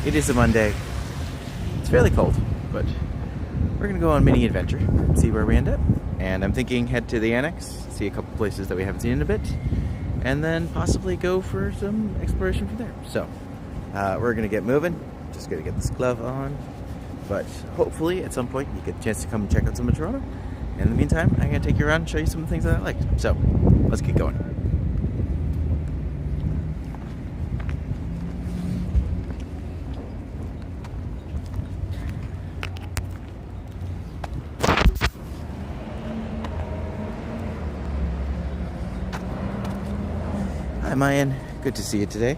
It is a Monday. It's fairly cold, but we're gonna go on a mini adventure, see where we end up. And I'm thinking head to the annex, see a couple places that we haven't seen in a bit, and then possibly go for some exploration from there. So we're gonna get moving. Just gonna get this glove on, but hopefully at some point you get a chance to come and check out some of Toronto. And in the meantime, I'm gonna take you around and show you some of the things that I liked. So let's get going. Hi Mayan, good to see you today.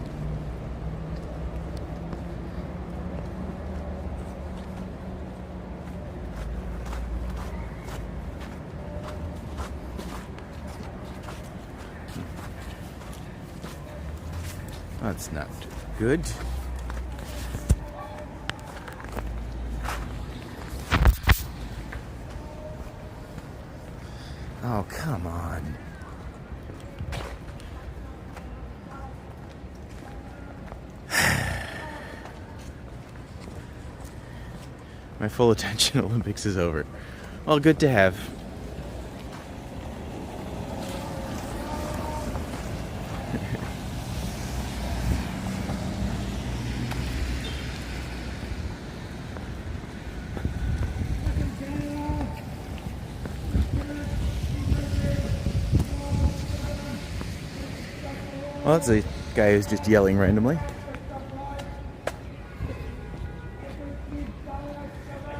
That's not good. Oh, come on. My full attention Olympics is over. Well, good to have. Well, that's a guy who's just yelling randomly.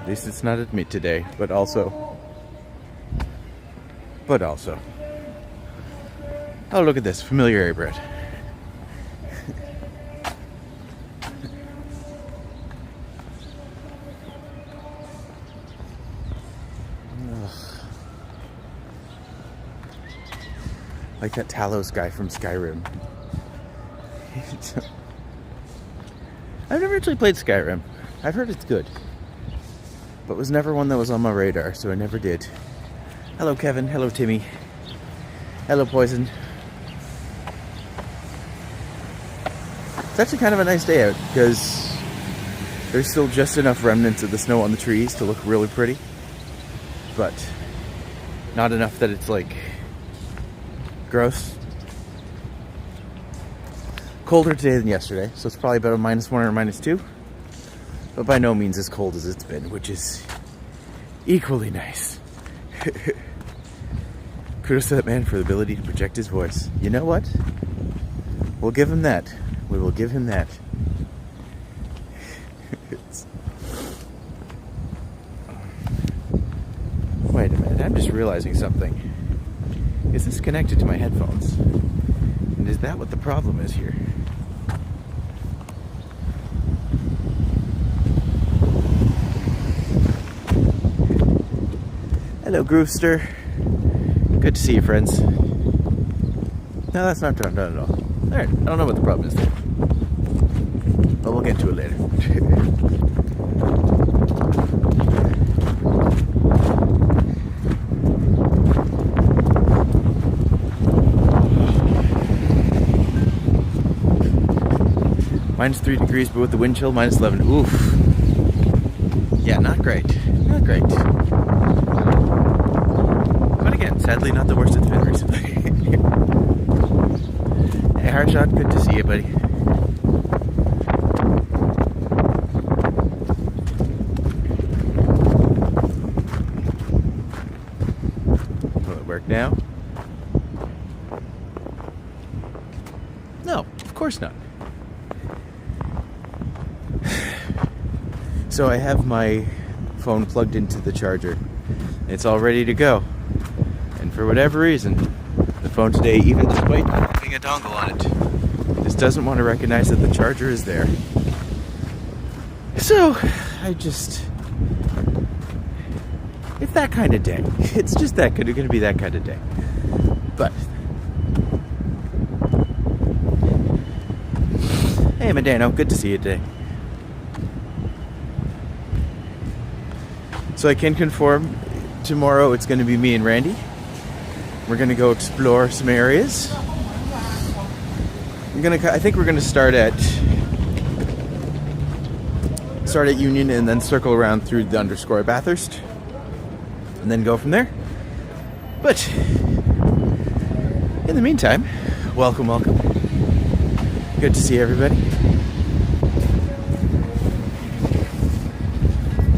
At least it's not at me today, but also. Oh, look at this, familiar bread. Like that Talos guy from Skyrim. I've never actually played Skyrim. I've heard it's good, but was never one that was on my radar, so I never did. Hello Kevin, hello Timmy, hello Poison. It's actually kind of a nice day out because there's still just enough remnants of the snow on the trees to look really pretty, but not enough that it's like gross. Colder today than yesterday, so it's probably about a -1 or -2, but by no means as cold as it's been, which is equally nice. Kudos to that man for the ability to project his voice. You know what? We'll give him that. We will give him that. Wait a minute, I'm just realizing something. Is this connected to my headphones? And is that what the problem is here? Hello, Groovester. Good to see you, friends. No, that's not done at all. Alright, I don't know what the problem is there, but we'll get to it later. -3 degrees, but with the wind chill, -11. Oof. Yeah, not great. Not great. But again, sadly not the worst it's been recently. Hey, Harshad, good to see you, buddy. Will it work now? No, of course not. So I have my phone plugged into the charger. It's all ready to go. And for whatever reason, the phone today, even despite having a dongle on it, just doesn't want to recognize that the charger is there. So, it's that kind of day. It's just that good. It's going to be that kind of day. But, hey, Medano, good to see you today. So I can confirm tomorrow it's going to be me and Randy. We're going to go explore some areas. I think we're going to start at start at Union and then circle around through the underscore at Bathurst, and then go from there. But in the meantime, welcome. Good to see everybody.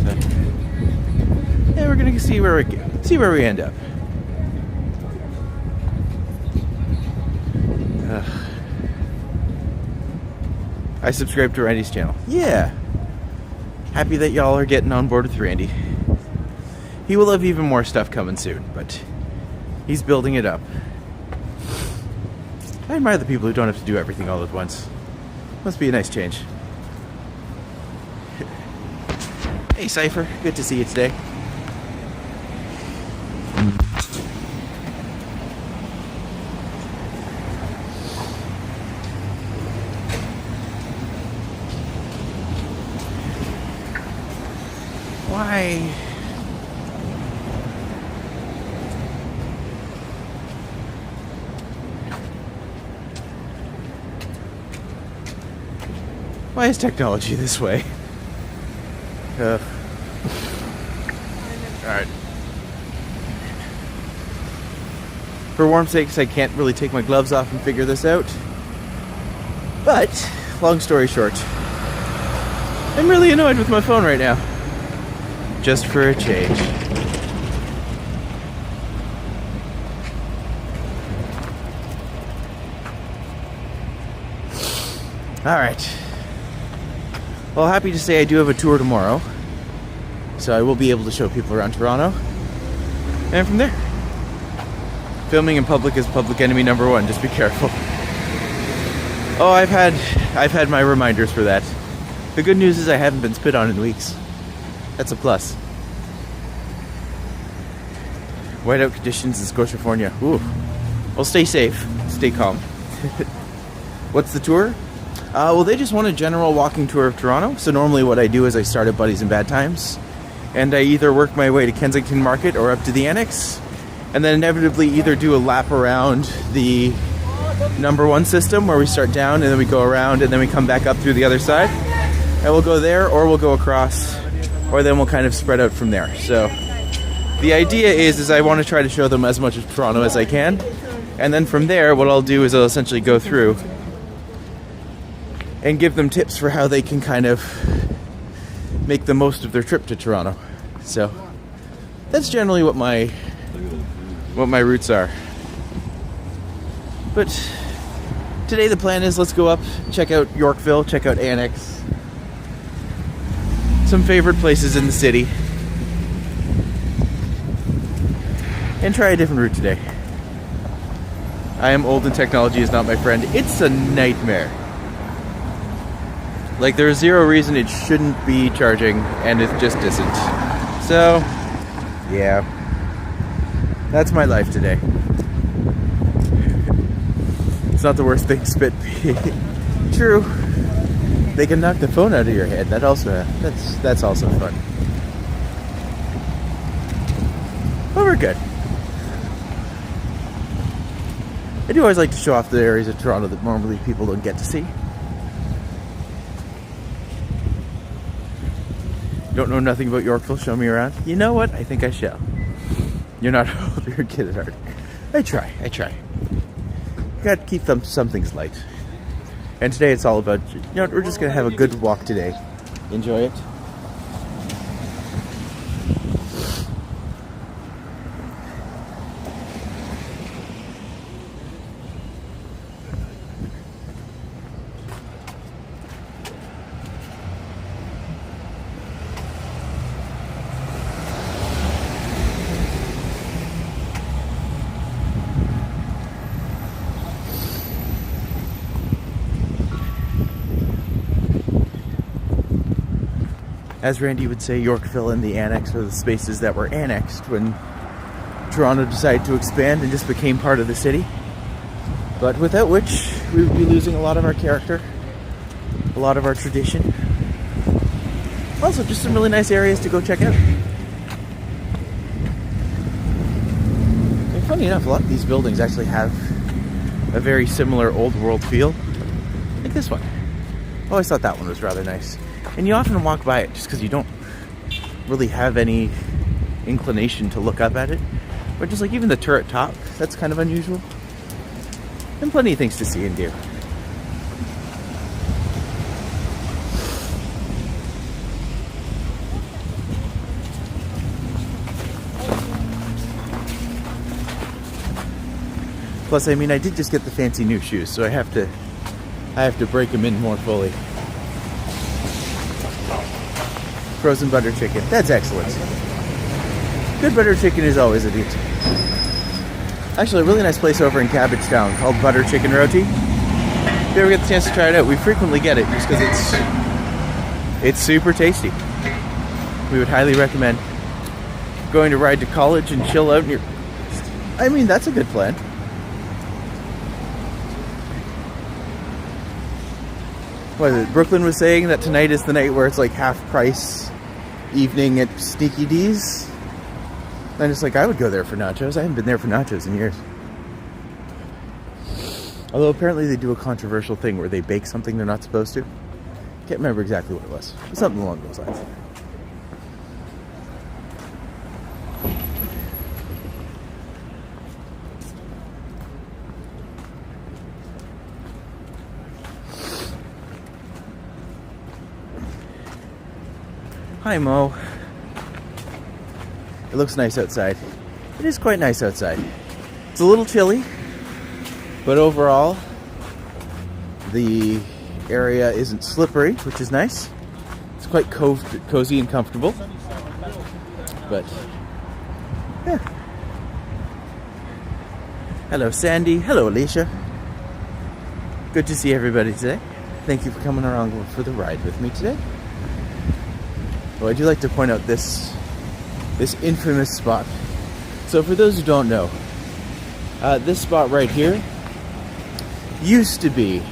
So, yeah, we're gonna see where we end up. I subscribe to Randy's channel. Yeah. Happy that y'all are getting on board with Randy. He will have even more stuff coming soon, but he's building it up. I admire the people who don't have to do everything all at once. Must be a nice change. Hey Cypher, good to see you today. Why is technology this way? Alright. For warm's sakes, I can't really take my gloves off and figure this out. But, long story short, I'm really annoyed with my phone right now. Just for a change. Alright. Well, happy to say I do have a tour tomorrow. So I will be able to show people around Toronto. And from there. Filming in public is public enemy number one. Just be careful. Oh, I've had my reminders for that. The good news is I haven't been spit on in weeks. That's a plus. Whiteout conditions in Scotiafornia. Ooh. Well, stay safe. Stay calm. What's the tour? Well, they just want a general walking tour of Toronto. So normally what I do is I start at Buddies and Bad Times. And I either work my way to Kensington Market or up to the Annex. And then inevitably either do a lap around the number one system where we start down and then we go around and then we come back up through the other side. And we'll go there or we'll go across. Or then we'll kind of spread out from there. So the idea is I want to try to show them as much of Toronto as I can. And then from there, what I'll do is I'll essentially go through and give them tips for how they can kind of make the most of their trip to Toronto. So that's generally what my routes are. But today the plan is let's go up, check out Yorkville, check out Annex. Some favorite places in the city. And try a different route today. I am old and technology is not my friend. It's a nightmare. Like, there's zero reason it shouldn't be charging, and it just isn't. So, yeah. That's my life today. It's not the worst thing spit be. True. They can knock the phone out of your head. That's also fun. But we're good. I do always like to show off the areas of Toronto that normally people don't get to see. Don't know nothing about Yorkville, show me around. You know what? I think I shall. You're not old, you're a kid at heart. I try. Gotta keep some things light. And today it's all about, we're just gonna have a good walk today. Enjoy it. As Randy would say, Yorkville and the Annex are the spaces that were annexed when Toronto decided to expand and just became part of the city. But without which, we would be losing a lot of our character, a lot of our tradition. Also, just some really nice areas to go check out. And funny enough, a lot of these buildings actually have a very similar old world feel. Like this one. I always thought that one was rather nice. And you often walk by it just because you don't really have any inclination to look up at it. But just like even the turret top, that's kind of unusual. And plenty of things to see and do. Plus, I mean, I did just get the fancy new shoes, so I have to break them in more fully. Frozen butter chicken. That's excellent. Good butter chicken is always a treat. Actually, a really nice place over in Cabbagetown called Butter Chicken Roti. If you ever get the chance to try it out, we frequently get it just because it's super tasty. We would highly recommend going to ride to college and chill out near. I mean, that's a good plan. What is it? Brooklyn was saying that tonight is the night where it's like half price evening at Sneaky D's. I'm just like, I would go there for nachos. I haven't been there for nachos in years. Although apparently they do a controversial thing where they bake something they're not supposed to. Can't remember exactly what it was. Something along those lines. Hi, Mo. It looks nice outside. It is quite nice outside. It's a little chilly, but overall, the area isn't slippery, which is nice. It's quite cozy and comfortable. But, yeah. Hello, Sandy. Hello, Alicia. Good to see everybody today. Thank you for coming along for the ride with me today. Oh, I do like to point out this infamous spot. So for those who don't know, this spot right here used to be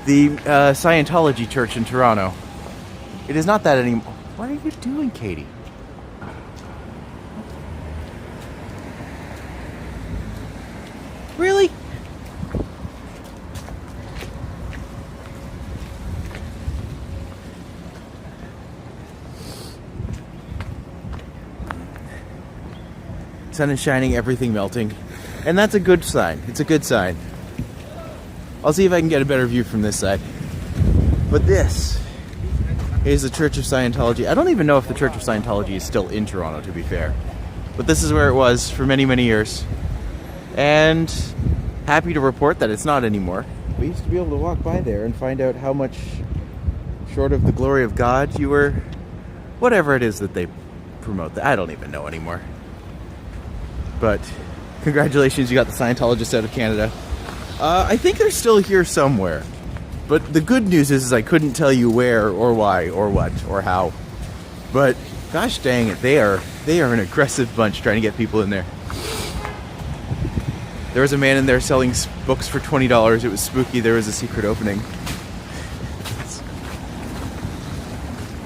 the Scientology church in Toronto. It is not that anymore. What are you doing, Katie? Really? Sun is shining, everything melting. And that's a good sign. It's a good sign. I'll see if I can get a better view from this side. But this is the Church of Scientology. I don't even know if the Church of Scientology is still in Toronto, to be fair. But this is where it was for many, many years. And happy to report that it's not anymore. We used to be able to walk by there and find out how much short of the glory of God you were. Whatever it is that they promote. I don't even know anymore. But congratulations, you got the Scientologists out of Canada. I think they're still here somewhere. But the good news is I couldn't tell you where or why or what or how. But gosh dang it, they are an aggressive bunch trying to get people in there. There was a man in there selling books for $20. It was spooky. There was a secret opening.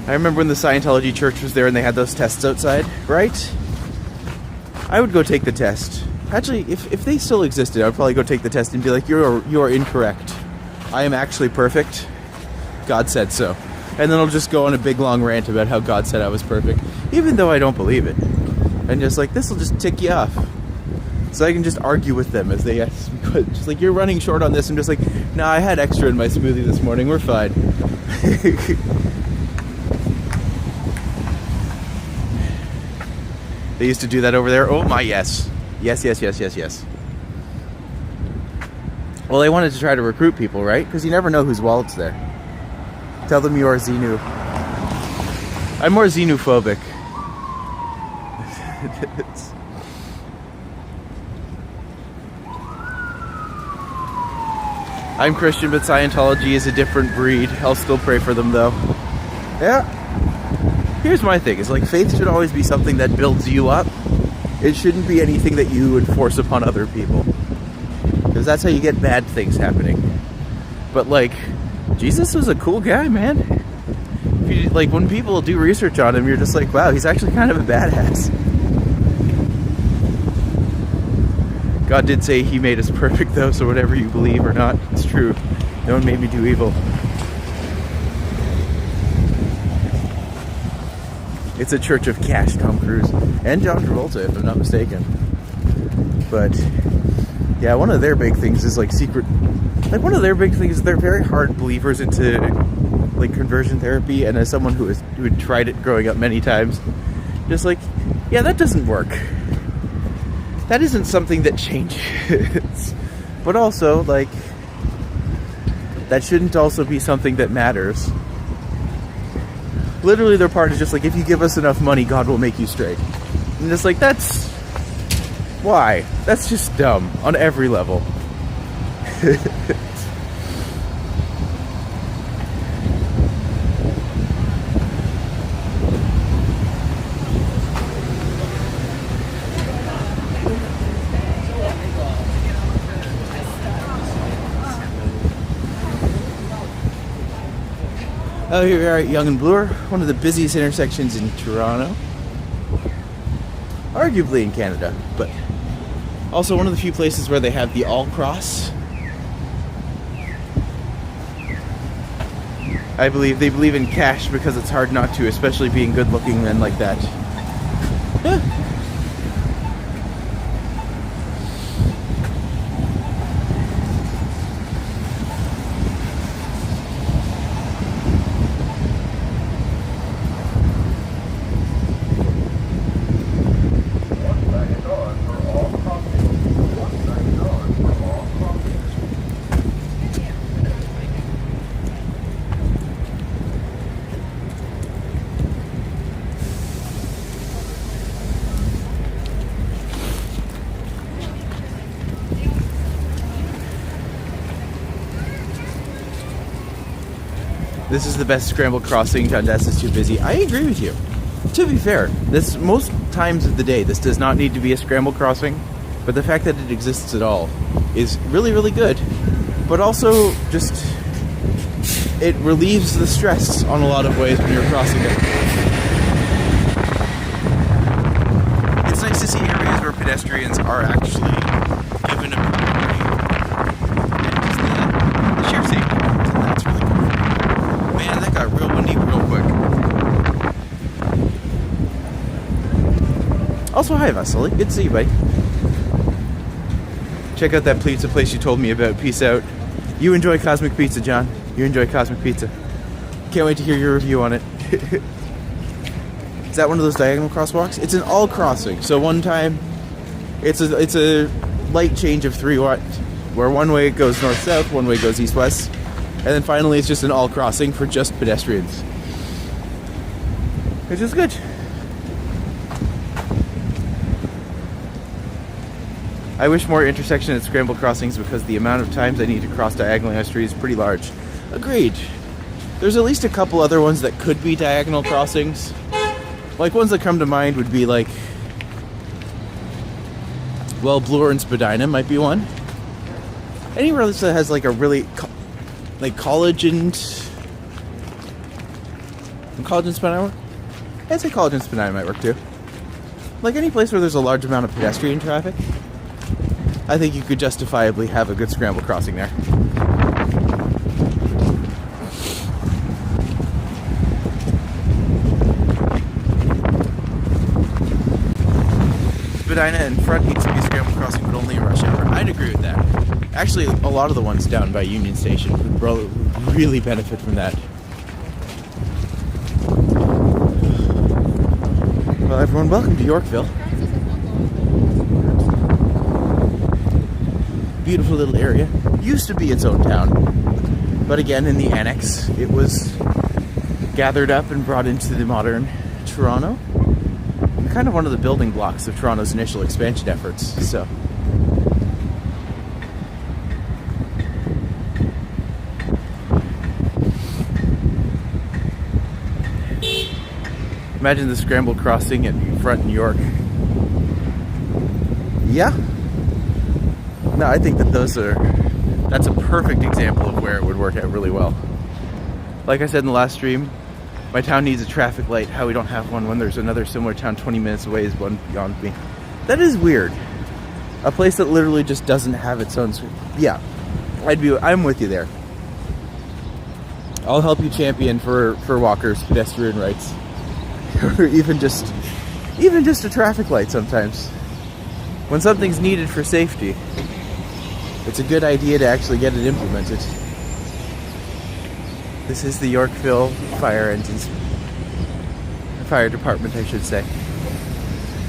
I remember when the Scientology church was there and they had those tests outside, right? I would go take the test. Actually, if they still existed, I would probably go take the test and be like, you're incorrect. I am actually perfect. God said so. And then I'll just go on a big long rant about how God said I was perfect, even though I don't believe it. And just like, this will just tick you off. So I can just argue with them as they ask me, but just like, you're running short on this. I'm just like, nah, I had extra in my smoothie this morning. We're fine. They used to do that over there. Oh my, yes. Yes. Well, they wanted to try to recruit people, right? Because you never know whose wallet's there. Tell them you are Xenu. I'm more xenophobic. I'm Christian, but Scientology is a different breed. I'll still pray for them, though. Yeah. Here's my thing. It's like, faith should always be something that builds you up. It shouldn't be anything that you would force upon other people. Because that's how you get bad things happening. But, like, Jesus was a cool guy, man. If you, like, when people do research on him, you're just like, wow, he's actually kind of a badass. God did say he made us perfect, though, so whatever you believe or not, it's true. No one made me do evil. It's a church of cash, Tom Cruise. And John Travolta, if I'm not mistaken. But, yeah, one of their big things is, like, one of their big things is they're very hard believers into, like, conversion therapy. And as someone who had tried it growing up many times, just like, yeah, that doesn't work. That isn't something that changes. But also, like, that shouldn't also be something that matters. Literally, their part is just like, if you give us enough money, God will make you straight. And it's like, that's... why? That's just dumb on every level. Oh, here we are at Yonge and Bloor, one of the busiest intersections in Toronto. Arguably in Canada, but also one of the few places where they have the all-cross. I believe they believe in cash because it's hard not to, especially being good-looking men like that. Yeah. This is the best scramble crossing. Dundas is too busy. I agree with you. To be fair, this most times of the day, this does not need to be a scramble crossing, but the fact that it exists at all is really, really good. But also, just, it relieves the stress on a lot of ways when you're crossing it. It's nice to see areas where pedestrians are actually given a priority. And just the sheer safety. That's really cool. Man, that got real windy real quick. Also, hi, Vasily. Good to see you, buddy. Check out that pizza place you told me about. Peace out. You enjoy Cosmic Pizza, John. You enjoy Cosmic Pizza. Can't wait to hear your review on it. Is that one of those diagonal crosswalks? It's an all crossing. So one time, it's a light change of 3 watt, where one way it goes north-south, one way goes east-west. And then finally, it's just an all crossing for just pedestrians. Which is good. I wish more intersection and scramble crossings because the amount of times I need to cross diagonally on a street is pretty large. Agreed. There's at least a couple other ones that could be diagonal crossings. Like, ones that come to mind would be like, well, Bloor and Spadina might be one. Anywhere else that has like a really... like college and Spadina work? I'd say college and Spadina might work too. Like any place where there's a large amount of pedestrian traffic, I think you could justifiably have a good scramble crossing there. Spadina in front needs to be a scramble crossing, but only in rush hour. I'd agree with that. Actually, a lot of the ones down by Union Station would really benefit from that. Well, everyone, welcome to Yorkville. Beautiful little area. Used to be its own town, but again, in the annex, it was gathered up and brought into the modern Toronto. And kind of one of the building blocks of Toronto's initial expansion efforts, so... Imagine the scramble crossing at front in York. Yeah. No, I think that that's a perfect example of where it would work out really well. Like I said in the last stream, my town needs a traffic light. How we don't have one when there's another similar town 20 minutes away is one beyond me. That is weird. A place that literally just doesn't have its own... Yeah, I'm with you there. I'll help you champion for walkers, pedestrian rights. or even just a traffic light sometimes. When something's needed for safety, it's a good idea to actually get it implemented. This is the Yorkville Fire Department, I should say.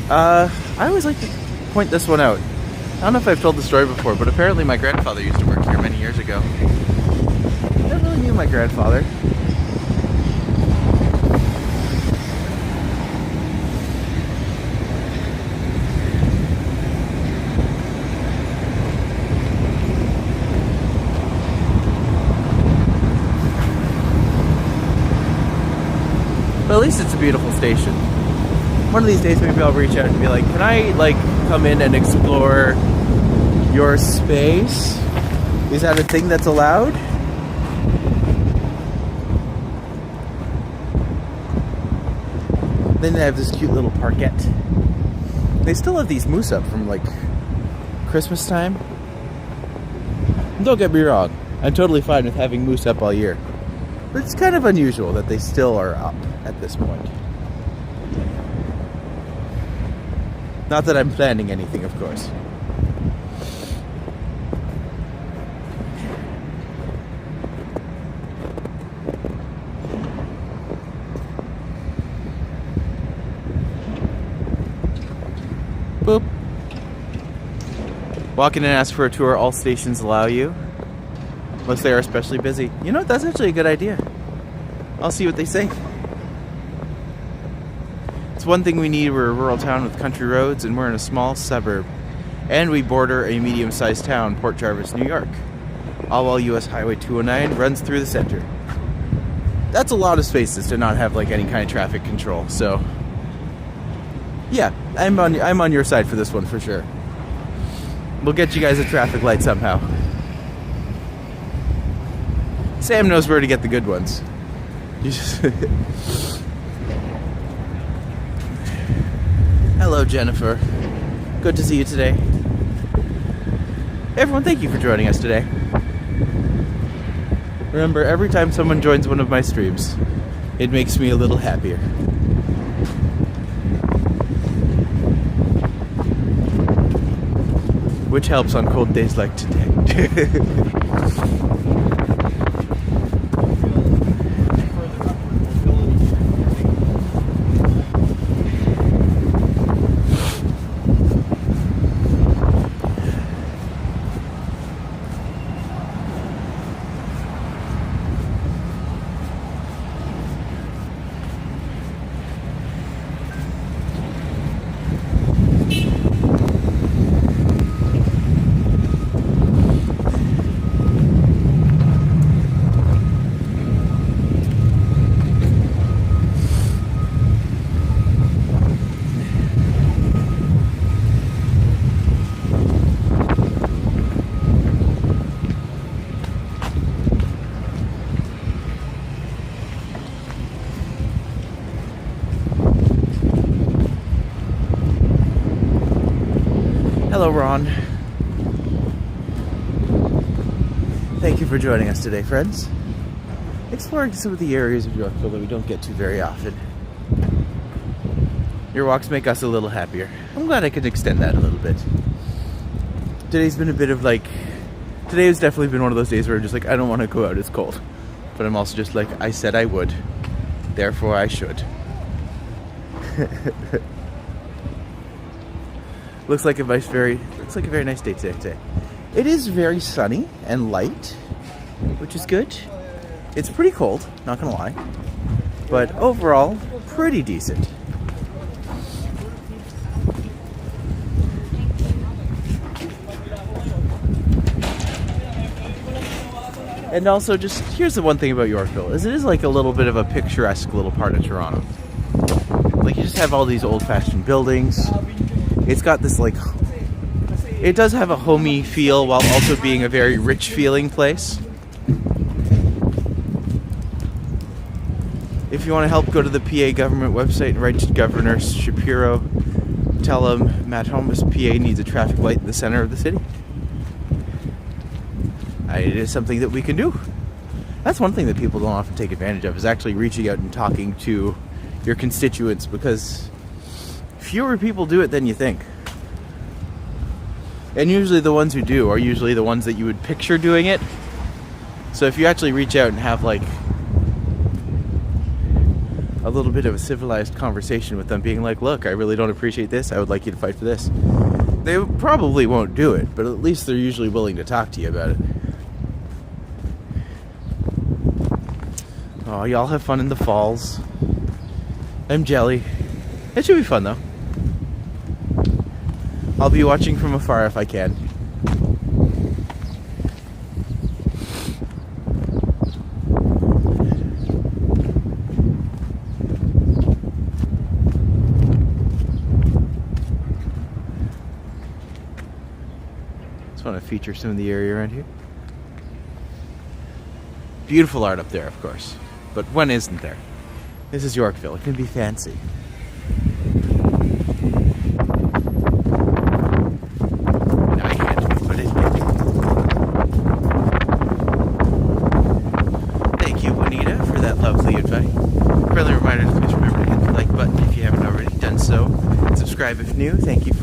I always like to point this one out. I don't know if I've told the story before, but apparently my grandfather used to work here many years ago. I never really knew my grandfather. But at least it's a beautiful station. One of these days maybe I'll reach out and be like, can I come in and explore your space? Is that a thing that's allowed? Then they have this cute little parkette. They still have these moose up from Christmas time. Don't get me wrong, I'm totally fine with having moose up all year. But it's kind of unusual that they still are up at this point. Not that I'm planning anything, of course. Boop. Walk in and ask for a tour. All stations allow you, unless they are especially busy. You know what? That's actually a good idea. I'll see what they say. It's one thing we need. We're a rural town with country roads, and we're in a small suburb. And we border a medium-sized town, Port Jarvis, New York. All while US Highway 209 runs through the center. That's a lot of spaces to not have any kind of traffic control. So, yeah, I'm on your side for this one for sure. We'll get you guys a traffic light somehow. Sam knows where to get the good ones. You just Hello, Jennifer. Good to see you today. Everyone, thank you for joining us today. Remember, every time someone joins one of my streams, it makes me a little happier. Which helps on cold days like today. Hello, Ron. Thank you for joining us today, friends. Exploring some of the areas of Yorkville that we don't get to very often. Your walks make us a little happier. I'm glad I could extend that a little bit. Today's been a bit of today has definitely been one of those days where I'm just I don't want to go out, it's cold. But I'm also just I said I would. Therefore I should. Looks like a very nice day today. It is very sunny and light, which is good. It's pretty cold, not gonna lie, but overall pretty decent. And also, just here's the one thing about Yorkville is it is a little bit of a picturesque little part of Toronto. You just have all these old-fashioned buildings. It's got this it does have a homey feel while also being a very rich feeling place. If you want to help, go to the PA government website and write to Governor Shapiro. Tell him Matt Holmes, PA needs a traffic light in the center of the city. It is something that we can do. That's one thing that people don't often take advantage of, is actually reaching out and talking to your constituents, because fewer people do it than you think. And usually the ones who do are usually the ones that you would picture doing it. So if you actually reach out and have like a little bit of a civilized conversation with them, being like, look, I really don't appreciate this, I would like you to fight for this, they probably won't do it, but at least they're usually willing to talk to you about it. Oh, y'all have fun in the falls. I'm jelly. It should be fun though. I'll be watching from afar if I can. Just want to feature some of the area around here. Beautiful art up there, of course. But when isn't there? This is Yorkville. It can be fancy. No, I can't, but it can be. Thank you, Juanita, for that lovely invite. Friendly reminder to please remember to hit the like button if you haven't already done so. And subscribe if new. Thank you.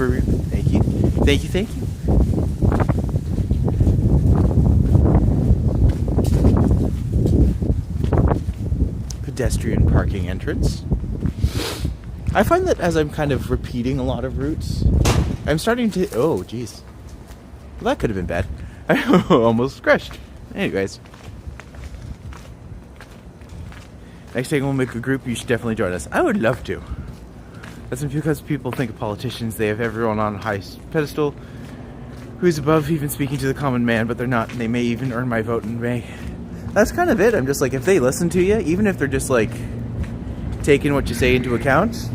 Pedestrian parking entrance. I find that as I'm kind of repeating a lot of routes, I'm starting to... Oh, geez. Well, that could have been bad. I almost crashed. Anyways. Next time we'll make a group, you should definitely join us. I would love to. That's because people think of politicians, they have everyone on a high pedestal who's above even speaking to the common man, but they're not, and they may even earn my vote in May. That's kind of it. I'm just like, if they listen to you, even if they're just like taking what you say into account,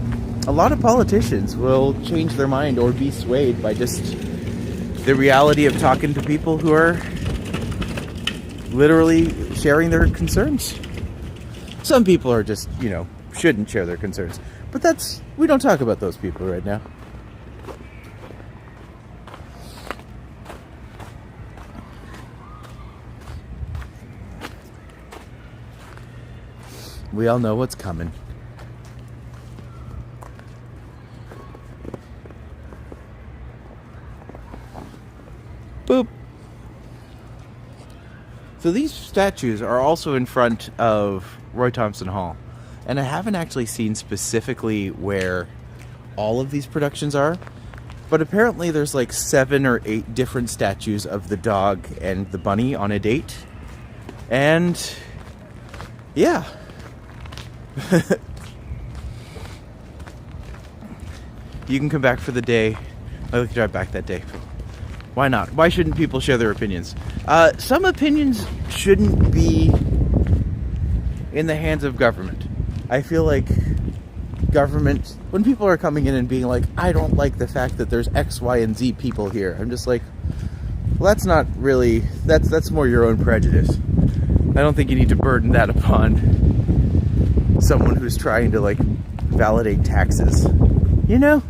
a lot of politicians will change their mind or be swayed by just the reality of talking to people who are literally sharing their concerns. Some people are just, you know, shouldn't share their concerns. But we don't talk about those people right now. We all know what's coming. Boop. So these statues are also in front of Roy Thompson Hall. And I haven't actually seen specifically where all of these productions are. But apparently there's like 7 or 8 different statues of the dog and the bunny on a date. And yeah. You can come back for the day. I'd like to drive back that day. Why not? Why shouldn't people share their opinions? Some opinions shouldn't be in the hands of government. I feel like government, when people are coming in and being like, I don't like the fact that there's X, Y, and Z people here, I'm just like, well, that's not really, that's more your own prejudice. I don't think you need to burden that upon someone who's trying to, like, validate taxes, you know?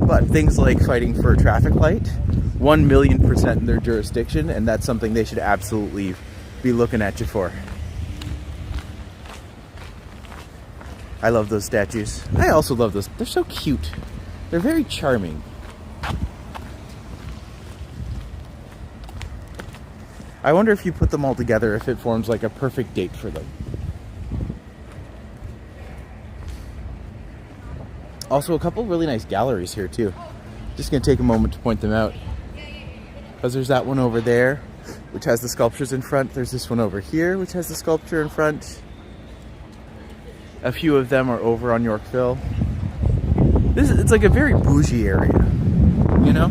But things like fighting for a traffic light, 1,000,000% in their jurisdiction, and that's something they should absolutely be looking at you for. I love those statues. I also love those. They're so cute. They're very charming. I wonder if you put them all together, if it forms like a perfect date for them. Also, a couple really nice galleries here too. Just gonna take a moment to point them out. Because there's that one over there, which has the sculptures in front. There's this one over here, which has the sculpture in front. A few of them are over on Yorkville. It's like a very bougie area, you know?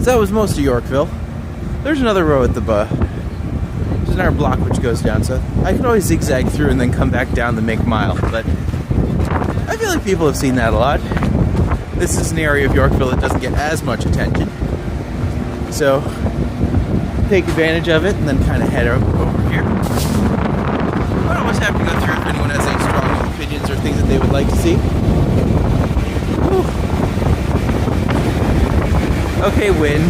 So that was most of Yorkville. There's another row at the there's another block which goes down, so I can always zigzag through and then come back down the Mink Mile, but I feel like people have seen that a lot. This is an area of Yorkville that doesn't get as much attention, so take advantage of it and then kind of head over here. I don't always have to go through if anyone has any strong opinions or things that they would like to see. Whew. Okay, wind.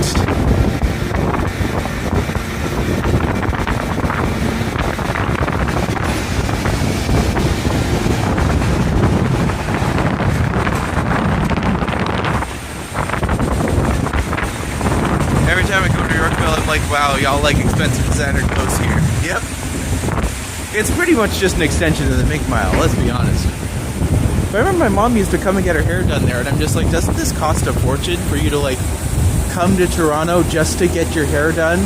Every time I go to Yorkville, I'm like, wow, y'all like expensive designer clothes here. Yep. It's pretty much just an extension of the Mink Mile, let's be honest. But I remember my mom used to come and get her hair done there, and I'm just like, doesn't this cost a fortune for you to like come to Toronto just to get your hair done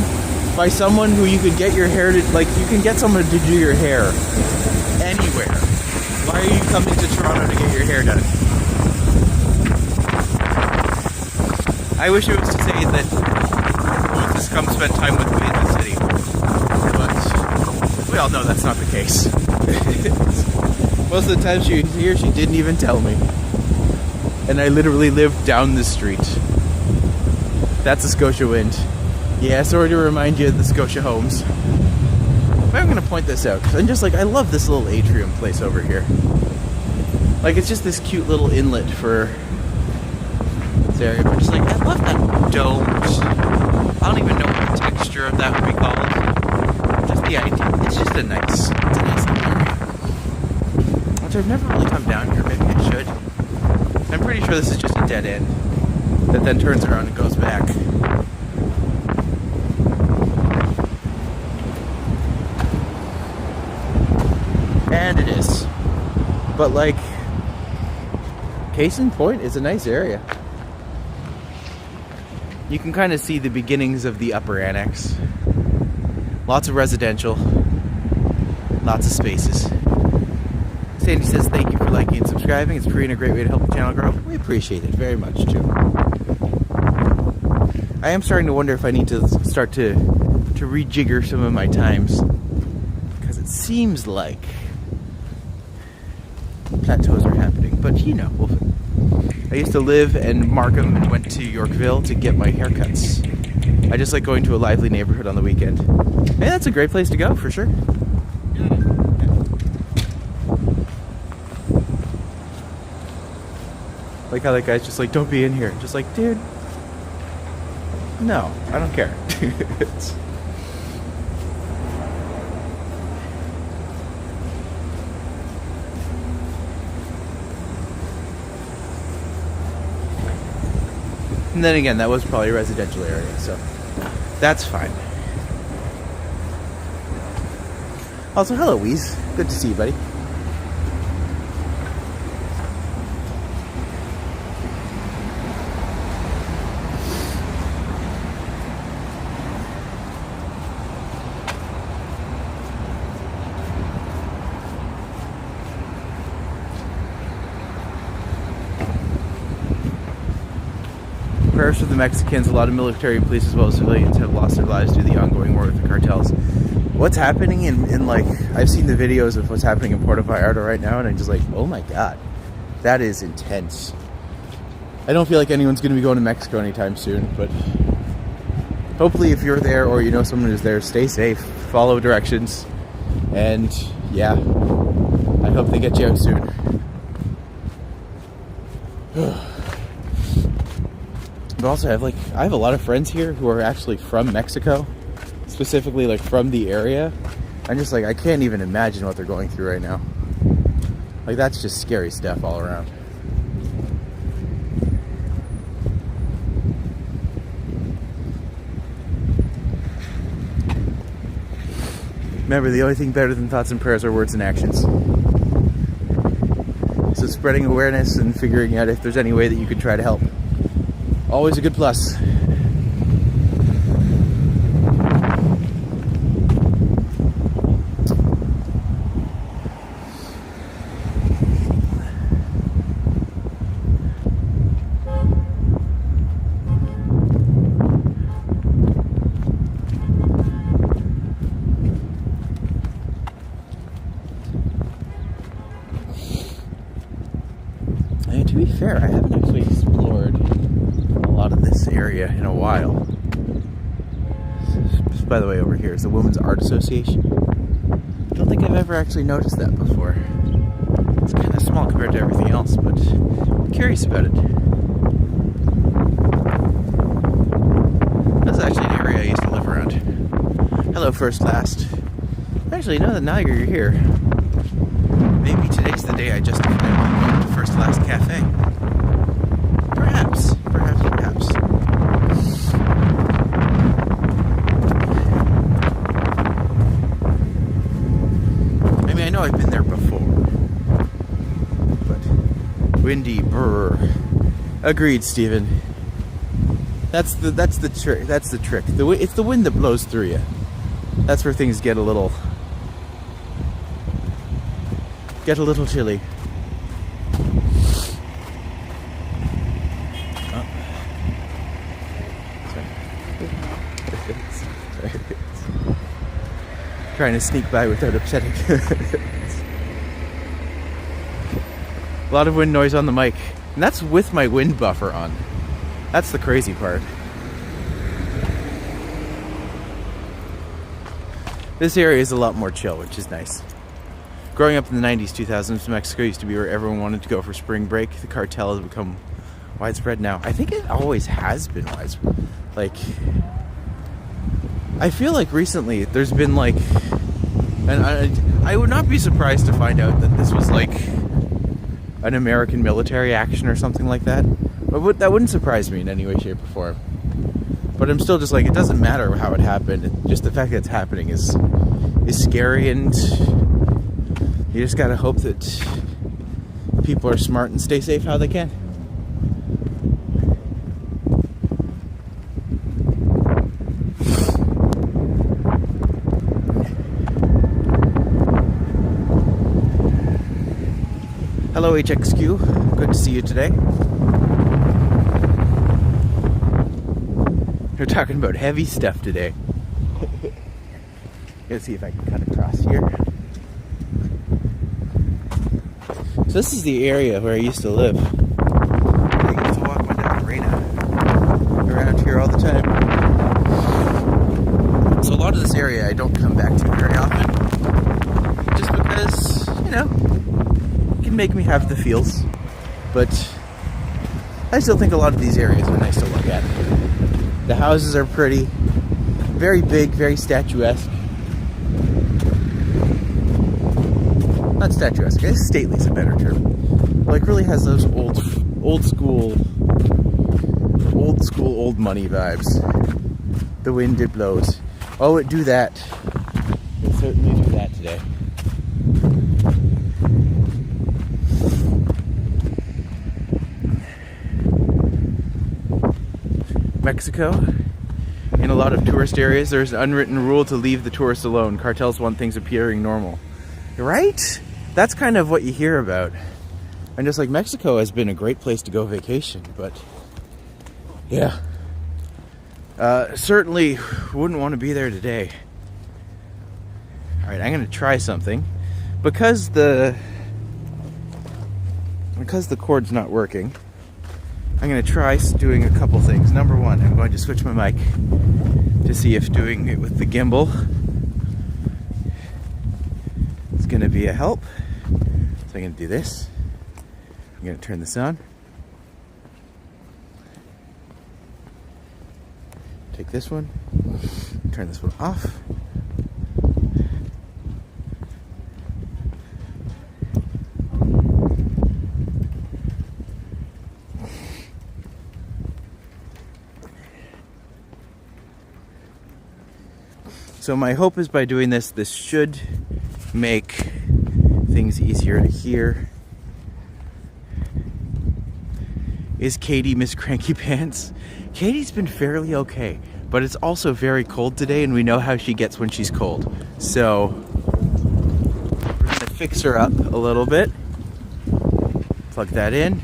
by someone who you could get your hair to, like, you can get someone to do your hair anywhere. Why are you coming to Toronto to get your hair done? I wish it was to say that just come spend time with me in the city, but we all know that's not the case. Most of the time she was here, she didn't even tell me, and I literally lived down the street. That's a Scotia wind. Yeah, sorry to remind you of the Scotia homes. But I'm gonna point this out because I'm just like, I love this little atrium place over here. Like, it's just this cute little inlet for this area. But just like, I love that dome. I don't even know what the texture of that would be called. Just the idea. It's just a nice little area. Which I've never really come down here. Maybe I should. I'm pretty sure this is just a dead end that then turns around and goes back. And it is. But like, case in point, it's a nice area. You can kind of see the beginnings of the upper annex. Lots of residential. Lots of spaces. Sandy says thank you for liking and subscribing. It's free and a great way to help the channel grow. We appreciate it very much too. I am starting to wonder if I need to start to rejigger some of my times, because it seems like plateaus are happening, but you know, I used to live in Markham and went to Yorkville to get my haircuts. I just like going to a lively neighborhood on the weekend. And that's a great place to go, for sure. Like how that guy's just like, don't be in here. Just like, dude, no, I don't care. And then again, that was probably a residential area, so that's fine. Also, hello, Weeze. Good to see you, buddy. Prayers for the Mexicans. A lot of military and police as well as civilians have lost their lives due to the ongoing war with the cartels. What's happening in like, I've seen the videos of what's happening in Puerto Vallarta right now, and I'm just like, oh my god, that is intense. I don't feel like anyone's going to be going to Mexico anytime soon, but hopefully if you're there or you know someone who's there, stay safe, follow directions, and yeah, I hope they get you out soon. But also I have a lot of friends here who are actually from Mexico, specifically like from the area. I'm just like, I can't even imagine what they're going through right now. Like, that's just scary stuff all around. Remember, the only thing better than thoughts and prayers are words and actions. So spreading awareness and figuring out if there's any way that you can try to help. Always a good plus. fair, I haven't actually explored a lot of this area in a while. Just by the way, over here is the Women's Art Association. I don't think I've ever actually noticed that before. It's kind of small compared to everything else, but I'm curious about it. That's actually an area I used to live around. Hello, First Last. Actually, now you're here, maybe today's the day I justify going to First Last Cafe. Perhaps. I mean, I know I've been there before, but windy, brr. Agreed, Steven. That's the trick. That's the trick. It's the wind that blows through you. That's where things get a little chilly. Oh. Sorry. Trying to sneak by without upsetting. A lot of wind noise on the mic, and that's with my wind buffer on. That's the crazy part. This area is a lot more chill, which is nice. Growing up in the 90s, 2000s, Mexico used to be where everyone wanted to go for spring break. The cartel has become widespread now. I think it always has been widespread. Like, I feel like recently there's been like, and I would not be surprised to find out that this was like an American military action or something like that. But that wouldn't surprise me in any way, shape, or form. But I'm still just like, it doesn't matter how it happened. Just the fact that it's happening is scary, and you just gotta hope that people are smart and stay safe how they can. Hello, HXQ. Good to see you today. We're talking about heavy stuff today. Let's see if I can cut across here. So this is the area where I used to live. I used to walk my dog Raina around here all the time. So a lot of this area I don't come back to very often. Just because, you know, it can make me have the feels. But I still think a lot of these areas are nice to look at. The houses are pretty, very big, very statuesque. Not statuesque, I guess stately is a better term. Like, really has those old school, old money vibes. The wind, it blows. Oh, it do that. It certainly do that today. Mexico, in a lot of tourist areas, there's an unwritten rule to leave the tourists alone. Cartels want things appearing normal. Right? That's kind of what you hear about. And just like Mexico has been a great place to go vacation, but yeah. Certainly wouldn't want to be there today. Alright, I'm going to try something. Because the cord's not working, I'm going to try doing a couple things. Number one, I'm going to switch my mic to see if doing it with the gimbal is going to be a help. So I'm going to do this. I'm going to turn this on. Take this one. Turn this one off. So my hope is by doing this, this should make things easier to hear. Is Katie Miss Cranky Pants? Katie's been fairly okay, but it's also very cold today, and we know how she gets when she's cold. So we're gonna fix her up a little bit. Plug that in.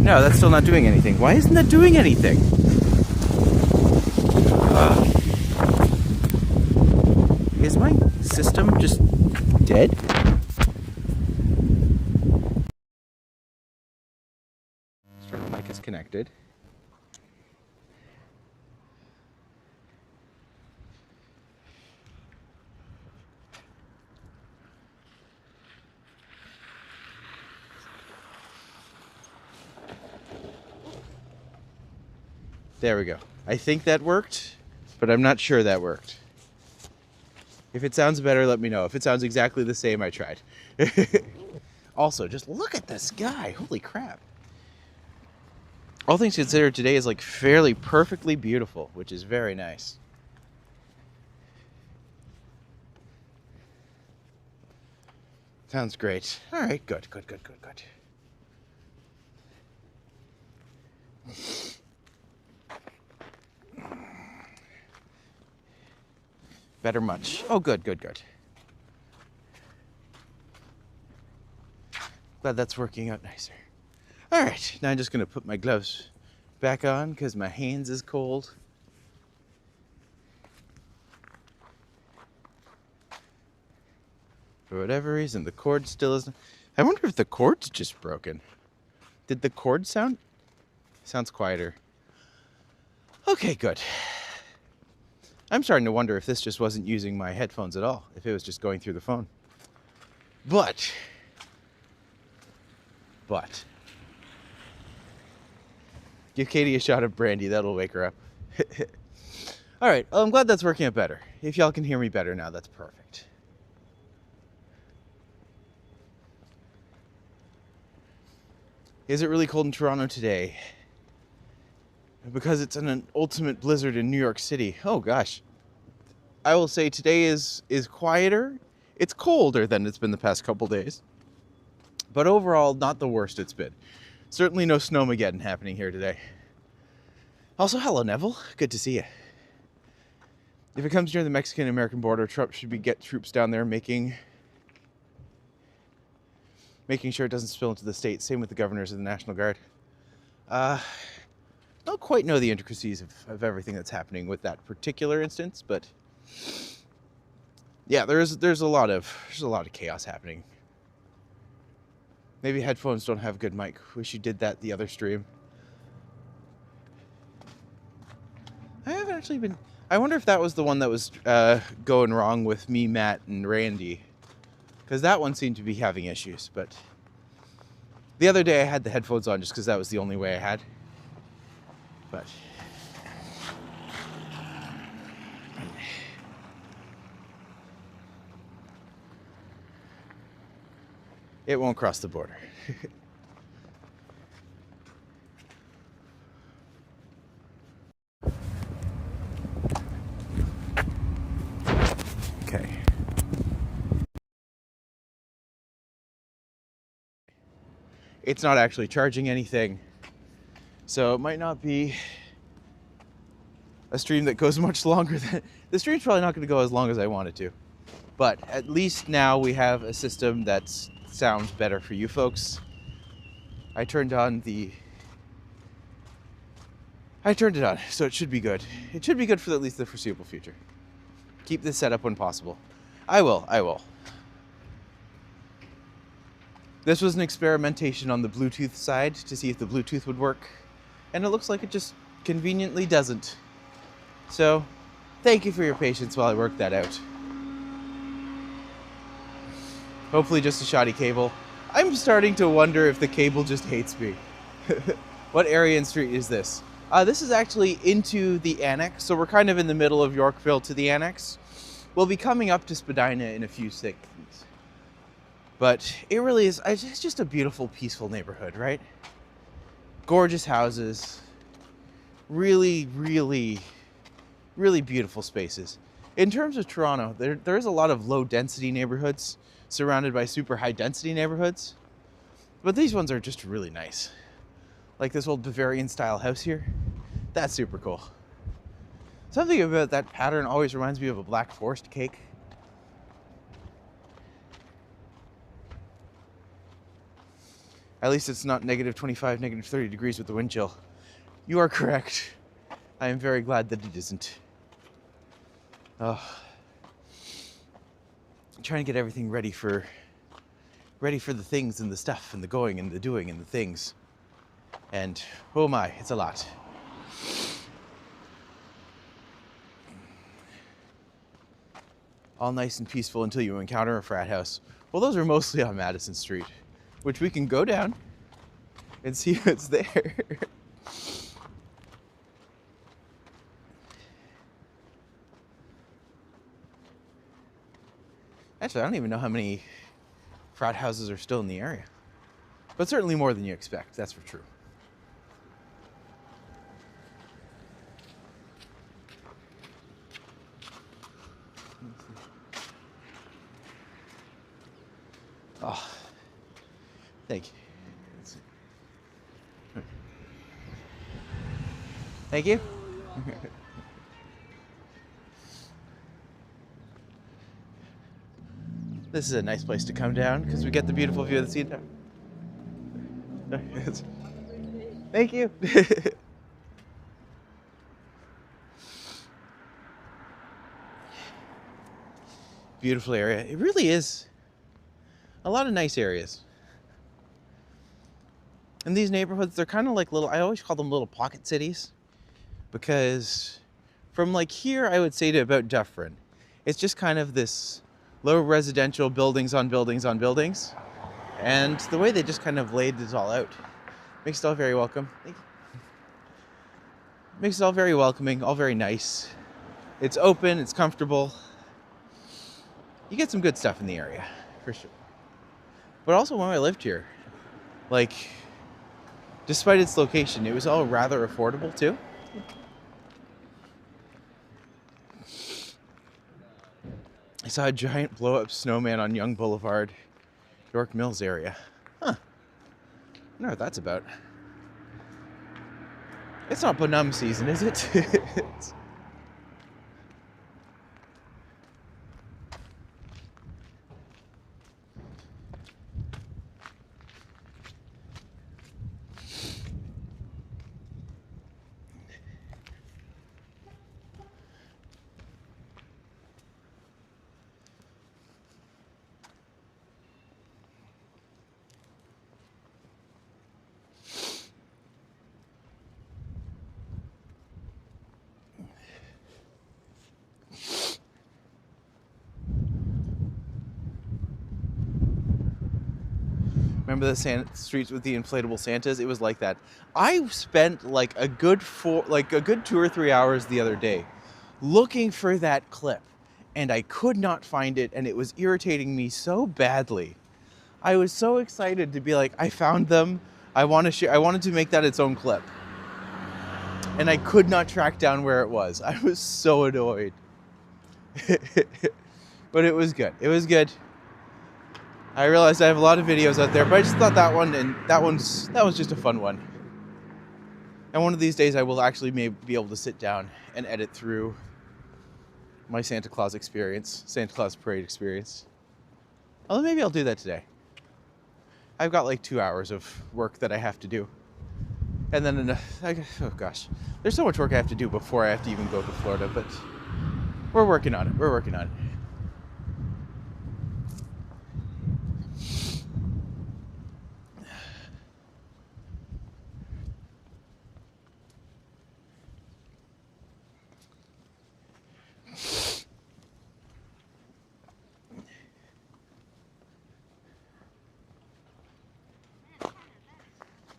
No, that's still not doing anything. Why isn't that doing anything? Is my system just dead? connected. There we go. I think that worked, but I'm not sure that worked. If it sounds better, let me know. If it sounds exactly the same, I tried. Also, just look at this guy. Holy crap. All things considered, today is like fairly perfectly beautiful, which is very nice. Sounds great. All right, good. Better much. Oh, good. Glad that's working out nicer. All right, now I'm just gonna put my gloves back on because my hands is cold. For whatever reason, the cord still isn't. I wonder if the cord's just broken. Did the cord sound? Sounds quieter. Okay, good. I'm starting to wonder if this just wasn't using my headphones at all, if it was just going through the phone. But. Give Katie a shot of brandy, that'll wake her up. All right, well, I'm glad that's working out better. If y'all can hear me better now, that's perfect. Is it really cold in Toronto today? Because it's an ultimate blizzard in New York City. Oh gosh. I will say today is quieter. It's colder than it's been the past couple days. But overall, not the worst it's been. Certainly no snowmageddon happening here today. Also, hello Neville. Good to see you. If it comes near the Mexican-American border, Trump should get troops down there making sure it doesn't spill into the state. Same with the governors of the National Guard. Don't quite know the intricacies of everything that's happening with that particular instance, but yeah, there's a lot of chaos happening. Maybe headphones don't have good mic. Wish you did that the other stream. I haven't actually been. I wonder if that was the one that was going wrong with me, Matt, and Randy, because that one seemed to be having issues. But the other day I had the headphones on just because that was the only way I had. But it won't cross the border. Okay. It's not actually charging anything, so it might not be a stream that goes much longer than... The stream's probably not going to go as long as I want it to. But at least now we have a system that sounds better for you folks. I turned it on, so it should be good. It should be good for at least the foreseeable future. Keep this set up when possible. I will. This was an experimentation on the Bluetooth side to see if the Bluetooth would work, and it looks like it just conveniently doesn't. So, thank you for your patience while I work that out. Hopefully just a shoddy cable. I'm starting to wonder if the cable just hates me. What area and street is this? This is actually into the annex, so we're kind of in the middle of Yorkville to the annex. We'll be coming up to Spadina in a few seconds. But it really is, it's just a beautiful, peaceful neighborhood, right? Gorgeous houses. Really beautiful spaces. In terms of Toronto, there is a lot of low density neighborhoods surrounded by super high density neighborhoods. But these ones are just really nice. Like this old Bavarian style house here. That's super cool. Something about that pattern always reminds me of a Black Forest cake. At least it's not negative 25, negative 30 degrees with the wind chill. You are correct. I am very glad that it isn't. I'm trying to get everything ready for the things and the stuff and the going and the doing and the things. And oh my, it's a lot. All nice and peaceful until you encounter a frat house. Well, those are mostly on Madison Street, which we can go down and see what's there. Actually, I don't even know how many frat houses are still in the area, but certainly more than you expect, that's for true. Oh, thank you. Thank you. This is a nice place to come down because we get the beautiful view of the sea tower. Thank you. Beautiful area. It really is. A lot of nice areas. And these neighborhoods, they're kind of like little, I always call them little pocket cities, because from like here, I would say to about Dufferin, it's just kind of this low residential buildings on buildings on buildings. And the way they just kind of laid this all out makes it all very welcome. Thank you. Makes it all very welcoming, all very nice. It's open, it's comfortable. You get some good stuff in the area, for sure. But also when I lived here, like, despite its location, it was all rather affordable too. I saw a giant blow-up snowman on Young Boulevard, York Mills area. Huh. I wonder what that's about. It's not Bonum season, is it? Remember the streets with the inflatable Santas? It was like that. I spent like a good 2 or 3 hours the other day looking for that clip, and I could not find it, and it was irritating me so badly. I was so excited to be like, I found them. I want to share. I wanted to make that its own clip, and I could not track down where it was. I was so annoyed. But it was good. It was good. I realized I have a lot of videos out there, but I just thought that one, and that was just a fun one. And one of these days I will actually maybe be able to sit down and edit through my Santa Claus experience, Santa Claus parade experience. Although maybe I'll do that today. I've got like 2 hours of work that I have to do. And then, oh gosh, there's so much work I have to do before I have to even go to Florida, but we're working on it. We're working on it.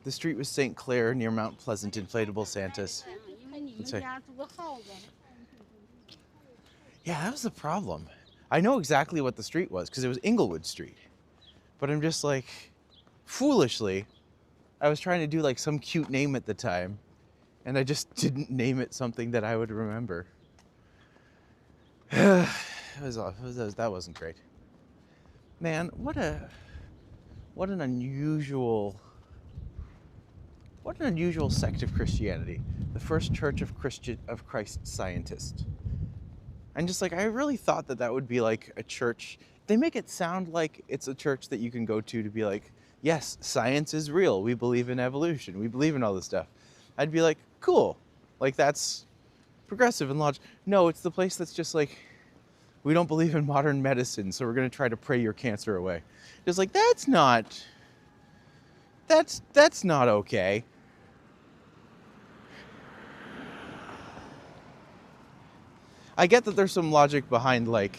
The street was St. Clair near Mount Pleasant inflatable Santas. Yeah, that was the problem. I know exactly what the street was because it was Inglewood Street. But I'm just like, foolishly, I was trying to do like some cute name at the time, and I just didn't name it something that I would remember. That wasn't great. Man, what an unusual sect of Christianity. The First Church of Christ Scientist. And just like, I really thought that would be like a church. They make it sound like it's a church that you can go to be like, yes, science is real. We believe in evolution. We believe in all this stuff. I'd be like, cool. Like, that's progressive and logical. No, it's the place that's just like, we don't believe in modern medicine, so we're going to try to pray your cancer away. Just like, that's not okay. I get that there's some logic behind, like,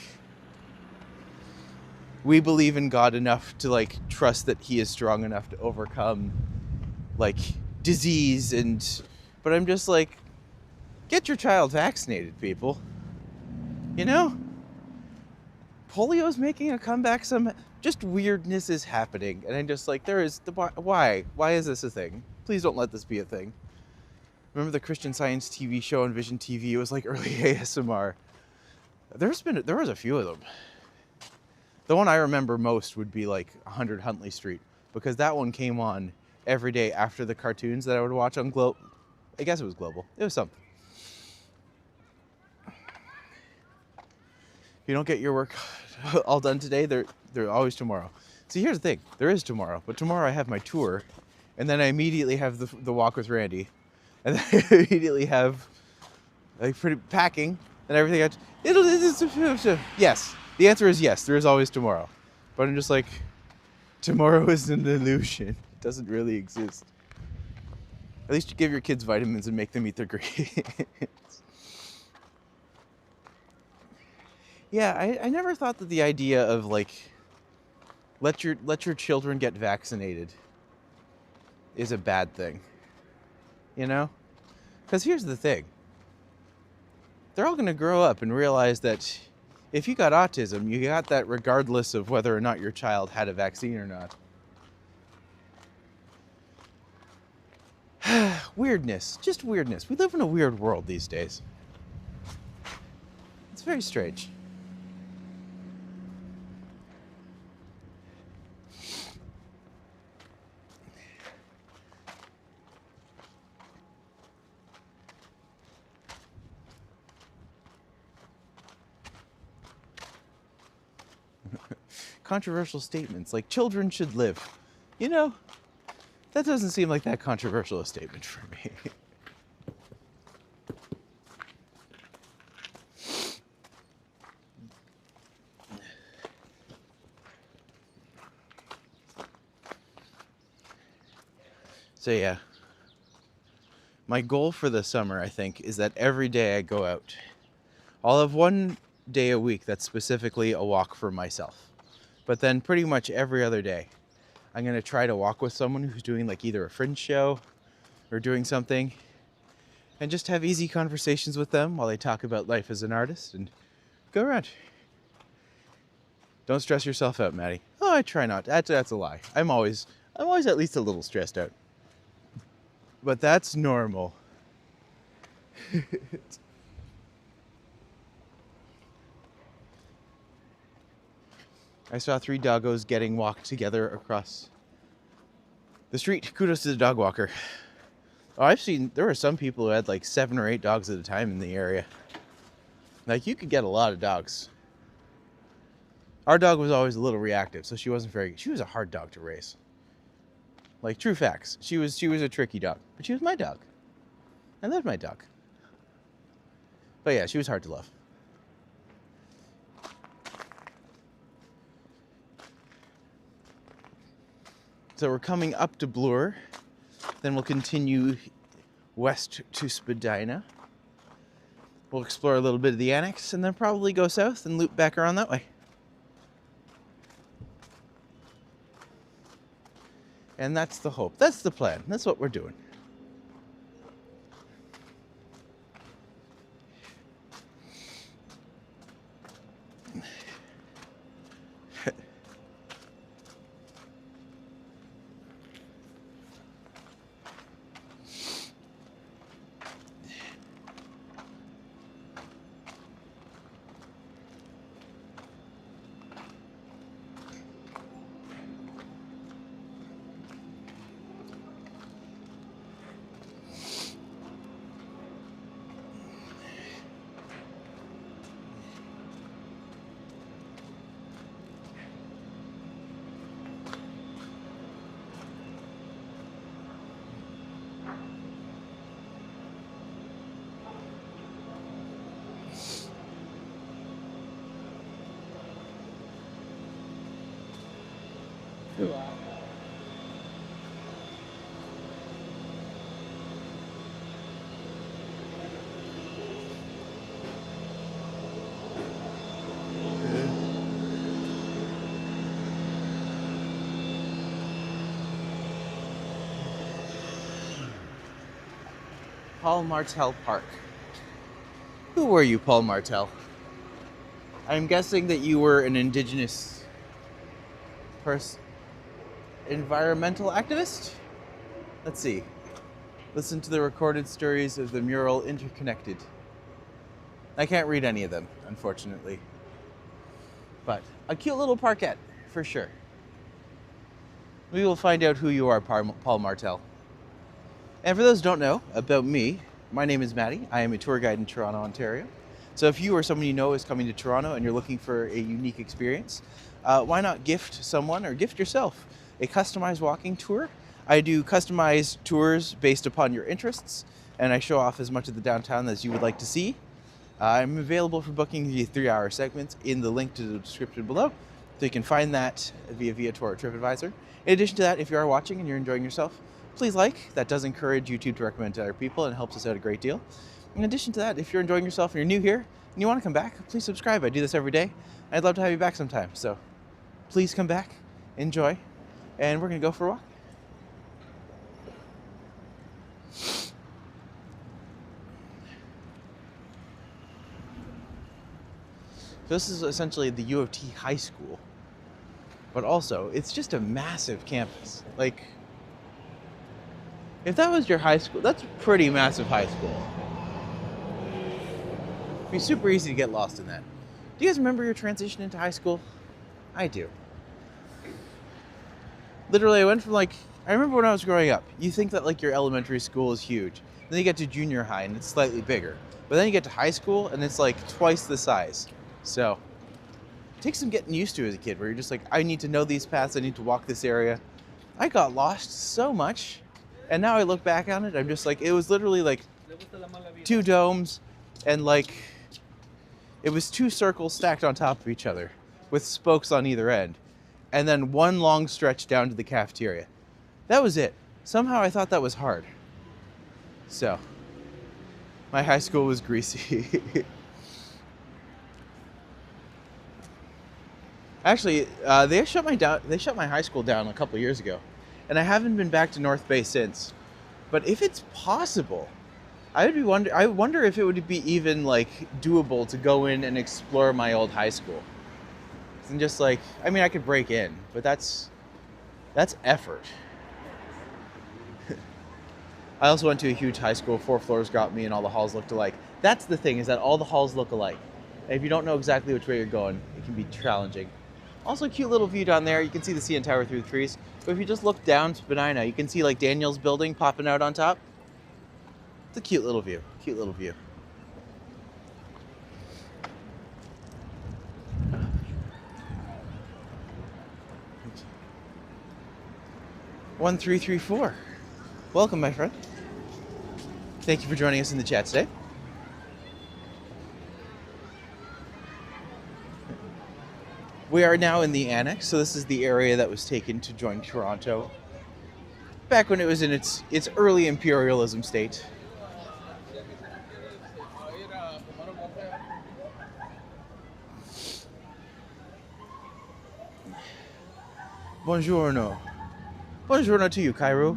we believe in God enough to, like, trust that he is strong enough to overcome, like, disease but I'm just like, get your child vaccinated, people. You know? Polio's making a comeback. Just weirdness is happening. And I'm just like, why? Why is this a thing? Please don't let this be a thing. Remember the Christian Science TV show on Vision TV? It was like early ASMR. There was a few of them. The one I remember most would be like 100 Huntley Street, because that one came on every day after the cartoons that I would watch on I guess it was Global. It was something. If you don't get your work all done today, they're always tomorrow. See, here's the thing. There is tomorrow, but tomorrow I have my tour, and then I immediately have the walk with Randy, and then I immediately have like pretty packing and everything. Yes. The answer is yes. There is always tomorrow, but I'm just like, tomorrow is an illusion. It doesn't really exist. At least you give your kids vitamins and make them eat their grades. Yeah, I never thought that the idea of like let your children get vaccinated is a bad thing. You know? Because here's the thing. They're all going to grow up and realize that if you got autism, you got that regardless of whether or not your child had a vaccine or not. Weirdness. Just weirdness. We live in a weird world these days. It's very strange. Controversial statements like children should live. You know, that doesn't seem like that controversial a statement for me. So yeah, my goal for the summer, I think, is that every day I go out, I'll have one day a week that's specifically a walk for myself. But then pretty much every other day, I'm going to try to walk with someone who's doing like either a fringe show or doing something, and just have easy conversations with them while they talk about life as an artist and go around. Don't stress yourself out, Maddie. Oh, I try not. That's a lie. I'm always at least a little stressed out. But that's normal. I saw 3 doggos getting walked together across the street. Kudos to the dog walker. Oh, there were some people who had like 7 or 8 dogs at a time in the area. Like, you could get a lot of dogs. Our dog was always a little reactive, so she was a hard dog to raise. Like, true facts. She was a tricky dog, but she was my dog. I loved my dog. But yeah, she was hard to love. So we're coming up to Bloor, then we'll continue west to Spadina. We'll explore a little bit of the annex, and then probably go south and loop back around that way. And that's the hope. That's the plan. That's what we're doing. Paul Martel Park. Who were you, Paul Martel? I'm guessing that you were an indigenous environmental activist? Let's see. Listen to the recorded stories of the mural Interconnected. I can't read any of them, unfortunately. But a cute little parkette, for sure. We will find out who you are, Paul Martel. And for those who don't know about me, my name is Matti. I am a tour guide in Toronto, Ontario. So if you or someone you know is coming to Toronto and you're looking for a unique experience, why not gift someone or gift yourself a customized walking tour? I do customized tours based upon your interests, and I show off as much of the downtown as you would like to see. I'm available for booking via 3-hour segments in the link to the description below, so you can find that via VIATOR or TRIPADVISor. In addition to that, if you are watching and you're enjoying yourself, please like. That does encourage YouTube to recommend to other people and helps us out a great deal. In addition to that, if you're enjoying yourself and you're new here and you want to come back, please subscribe. I do this every day. I'd love to have you back sometime. So please come back, enjoy, and we're going to go for a walk. So this is essentially the U of T high school, but also it's just a massive campus. Like, if that was your high school, that's a pretty massive high school. It'd be super easy to get lost in that. Do you guys remember your transition into high school? I do. Literally, I went from I remember when I was growing up, you think that your elementary school is huge. Then you get to junior high and it's slightly bigger. But then you get to high school and it's twice the size. So, it takes some getting used to as a kid where you're just I need to know these paths, I need to walk this area. I got lost so much. And now I look back on it, I'm just it was literally 2 domes and it was 2 circles stacked on top of each other with spokes on either end. And then 1 long stretch down to the cafeteria. That was it. Somehow I thought that was hard. So, my high school was greasy. Actually, they shut my high school down a couple years ago. And I haven't been back to North Bay since. But if it's possible, I wonder if it would be even doable to go in and explore my old high school. And just I mean, I could break in, but that's effort. I also went to a huge high school, 4 floors got me, and all the halls looked alike. That's the thing, is that all the halls look alike. And if you don't know exactly which way you're going, it can be challenging. Also, a cute little view down there. You can see the CN Tower through the trees. But if you just look down to Spadina, you can see Daniel's building popping out on top. It's a cute little view. Cute little view. One, 3, 3, 4. Welcome, my friend. Thank you for joining us in the chat today. We are now in the annex, so this is the area that was taken to join Toronto back when it was in its early imperialism state. Buongiorno. Buongiorno to you, Cairo.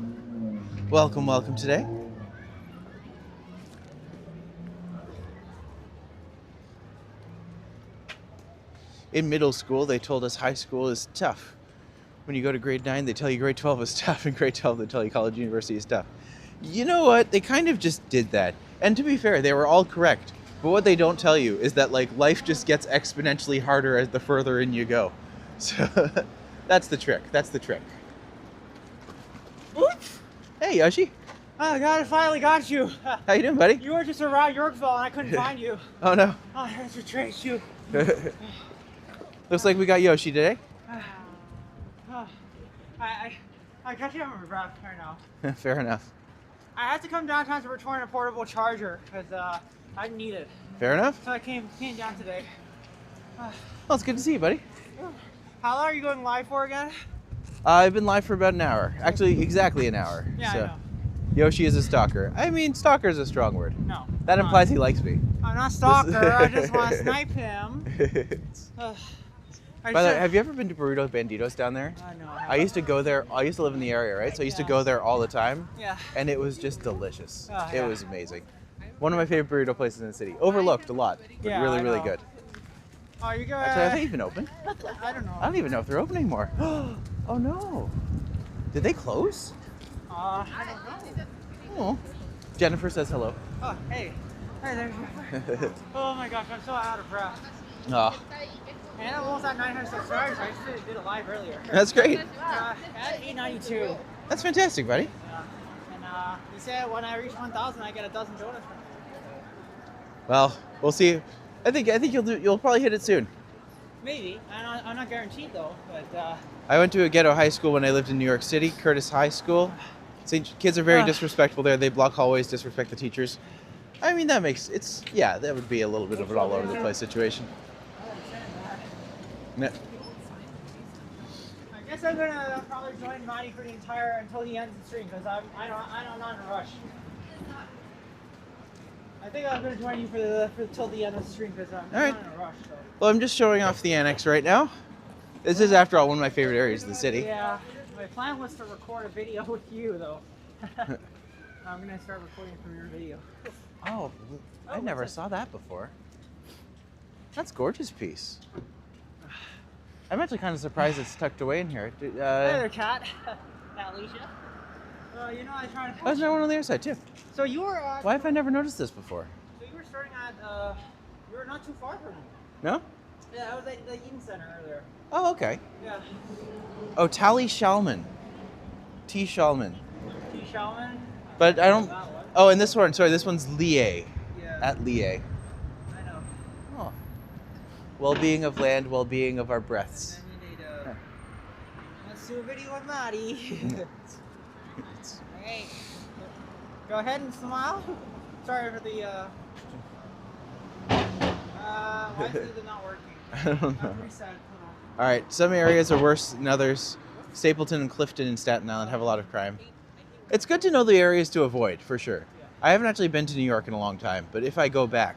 Welcome, welcome today. In middle school, they told us high school is tough. When you go to grade 9, they tell you grade 12 is tough, and grade 12, they tell you college university is tough. You know what? They kind of just did that. And to be fair, they were all correct. But what they don't tell you is that life just gets exponentially harder as the further in you go. So that's the trick. That's the trick. Oops! Hey, Yoshi. Oh God, I finally got you. How you doing, buddy? You were just around Yorkville and I couldn't find you. Oh, no. Oh, I had to trace you. Looks like we got Yoshi today. I got you on my breath right now. Fair enough. I had to come downtown to return a portable charger because I didn't need it. Fair enough. So I came down today. Well, it's good to see you, buddy. How long are you going live for again? I've been live for about an hour. Actually, exactly an hour. Yeah, so. I know. Yoshi is a stalker. I mean, stalker is a strong word. No. That implies he likes me. I'm not stalker. I just want to snipe him. I By the way, have you ever been to Burrito Banditos down there? No. I used to go there. I used to live in the area, right? So I used to go there all the time. Yeah. And it was just delicious. Oh, It was amazing. One of my favorite burrito places in the city. Overlooked a lot, but Yeah, really, I really know. good. Oh, you go. Actually, are they even open? I don't know. I don't even know if they're open anymore. Oh no. Did they close? I don't know. Oh. Jennifer says hello. Oh, hey. Hey, there's your... Oh my gosh, I'm so out of breath. Oh, And I'm almost at 900 subscribers. I just did it live earlier. that's great. At 892. That's fantastic, buddy. Yeah. And he said when I reach 1,000, I get a dozen donuts from him. Well, we'll see. I think you'll probably hit it soon. Maybe. I'm not guaranteed though, but I went to a ghetto high school when I lived in New York City, Curtis High School. Kids are very disrespectful there. They block hallways, disrespect the teachers. I mean, that would be a little bit of an all over the place situation. Yeah. I guess I'm gonna probably join Matti for the entire until he ends the stream because I'm not in a rush. I think I'm gonna join you for till the end of the stream because I'm not in a rush. So. Well, I'm just showing off the annex right now. This is, after all, one of my favorite areas of the city. Yeah, my plan was to record a video with you though. I'm gonna start recording from your video. Oh, I never saw that before. That's a gorgeous piece. I'm actually kind of surprised it's tucked away in here. Hey there, cat. Alicia. You know, I tried to... Oh, there's one on the other side, too. So you were... Why have I never noticed this before? So you were starting at... you were not too far from me. No? Yeah, I was at the Eden Center earlier. Oh, okay. Yeah. Oh, Tally Shalman. T. Shalman. T. Shalman? But I don't... That one. Oh, and this one, sorry, this one's Lie. Yeah. At Lie. I know. Oh. Well-being of land, well-being of our breaths. And then we need let's do a video with Matti. Hey. Go ahead and smile. Sorry for the why is it not working? I don't know. Reset. All right, some areas are worse than others. Stapleton and Clifton and Staten Island have a lot of crime. It's good to know the areas to avoid, for sure. I haven't actually been to New York in a long time, but if I go back,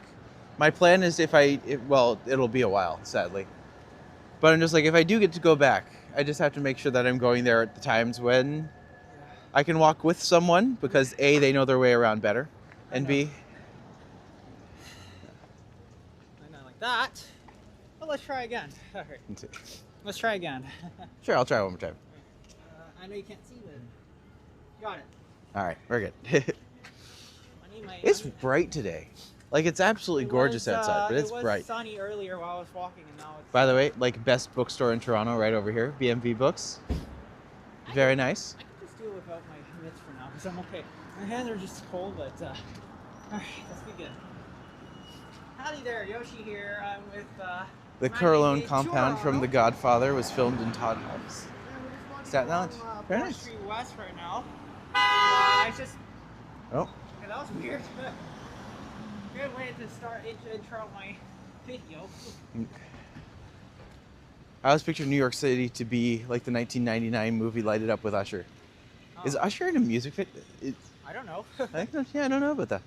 my plan is well, it'll be a while, sadly. But I'm just like, if I do get to go back, I just have to make sure that I'm going there at the times when I can walk with someone, because A, they know their way around better, and B... Not like that. Well, let's try again. All right. Let's try again. Sure, I'll try one more time. I know you can't see, but got it. All right, we're good. I need my... It's bright today. Like, it's absolutely gorgeous outside, but it's it was bright. sunny earlier while I was walking, and now it's... By the way, like, best bookstore in Toronto right over here, BMV Books. Very nice. I can just do it without my mitts for now, because I'm okay. My hands are just cold, but all right, let's be good. Howdy there, Yoshi here. I'm with The Corleone compound from The Godfather was filmed in Todd House. Staten Island. Very nice. Street West right now. I just... Oh. Yeah, that was weird. Good way to start intro my video. I always pictured New York City to be like the 1999 movie Light It Up with Usher. Oh. Is Usher in a music video? I don't know. I don't know about that.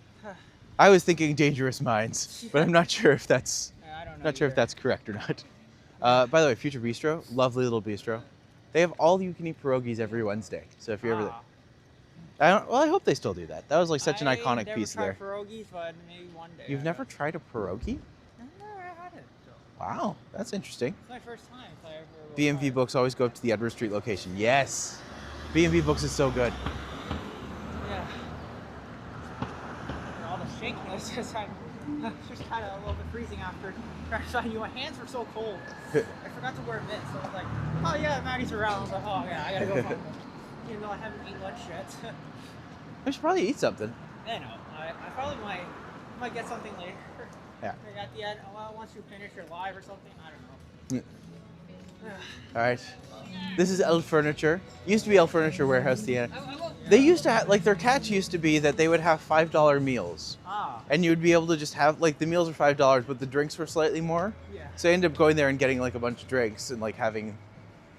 I was thinking Dangerous Minds, but I'm not sure if that's I don't know not sure if that's correct or not. By the way, Future Bistro, lovely little bistro. They have all you can eat pierogies every Wednesday. So if you're ever there, I hope they still do that. That was like such an iconic piece there. I've never tried pierogies, but maybe one day. You've never tried a pierogi? I've never had it. Wow, that's interesting. It's my first time. If I ever BMV Books always go up to the Edward Street location. Yes, BMV Books is so good. Yeah. And all the shakiness, just kind of a little bit freezing after trying to you. My hands were so cold. I forgot to wear mitts, so I was like, oh yeah, Matti's around. I was like, oh yeah, I gotta go find him. Even though I haven't eaten lunch yet. I should probably eat something. I know. I probably might get something later. Yeah. Like at the end, well, once you finish your live or something, I don't know. All right. This is El Furniture. Used to be El Furniture Warehouse. They used to have, like, their catch used to be that they would have $5 meals. And you would be able to just have, like, the meals were $5, but the drinks were slightly more. Yeah. So I ended up going there and getting, like, a bunch of drinks and, like, having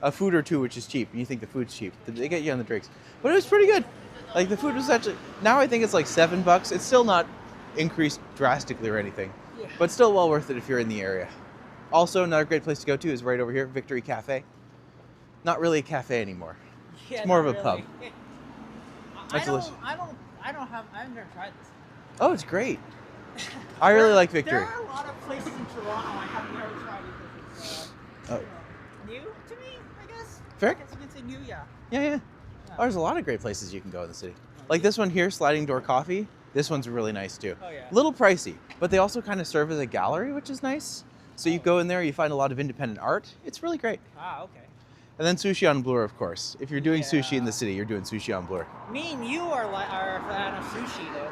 a food or two, which is cheap. And you think the food's cheap. They get you on the drinks. But it was pretty good. Like, the food was actually, now I think it's like $7. It's still not increased drastically or anything. Yeah. But still well worth it if you're in the area. Also, another great place to go to is right over here, Victory Cafe. Not really a cafe anymore. Yeah, It's more of not a pub. really. That's delicious. I've never tried this. Oh, it's great. I really like Victory. There are a lot of places in Toronto I have never tried because it's new to me, I guess. Fair. I guess you can say new, yeah. Yeah. Oh, there's a lot of great places you can go in the city. Like this one here, Sliding Door Coffee. This one's really nice too. Oh, yeah. Little pricey, but they also kind of serve as a gallery, which is nice. So you go in there, you find a lot of independent art. It's really great. Ah, okay. And then Sushi on Bloor, of course. If you're doing Yeah. sushi in the city, you're doing Sushi on Bloor. Me and you are a fan of sushi, though.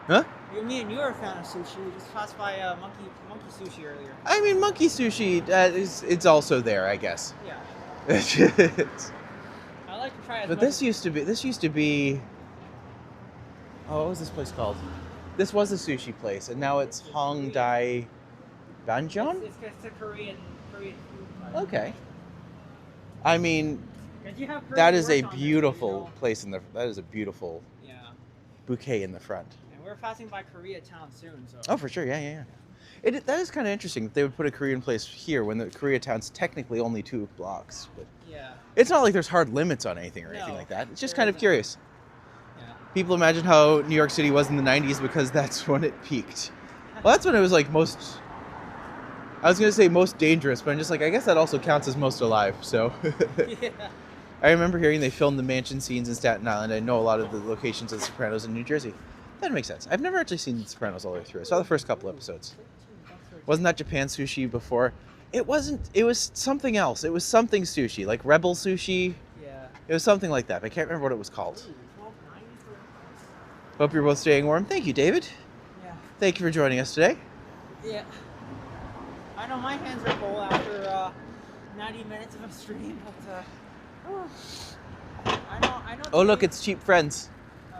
Huh? Me and you are a fan of sushi. We just passed by monkey sushi earlier. I mean, monkey sushi, it's also there, I guess. Yeah. It's- I like to try it. but this used to be, oh, what was this place called? This was a sushi place, and now it's Hong Dai Banjeon? It's a Korean food. Okay. I mean, Did you have Korean that is a restaurant there, beautiful place that is a beautiful Yeah. bouquet in the front. And we're passing by Koreatown soon, so. Oh, for sure, yeah. That is kind of interesting that they would put a Korean place here when the Koreatown's technically only 2 blocks. But Yeah. it's not like there's hard limits on anything or anything No, like that. It's just there kind of isn't. curious. Yeah. People imagine how New York City was in the 90s because that's when it peaked. Well, that's when it was like most, I was going to say most dangerous, but I'm just like, I guess that also counts as most alive, so. Yeah. I remember hearing they filmed the mansion scenes in Staten Island. I know a lot of the locations of The Sopranos in New Jersey. That makes sense. I've never actually seen The Sopranos all the way through. I saw the first couple episodes. Wasn't that Japan sushi before? It wasn't. It was something else. It was something sushi, like Rebel Sushi. Yeah. It was something like that. But I can't remember what it was called. Hope you're both staying warm. Thank you, David. Yeah. Thank you for joining us today. Yeah. I know my hands are full after 90 minutes of a stream, but I know. Oh, look, it's Cheap Friends. Oh.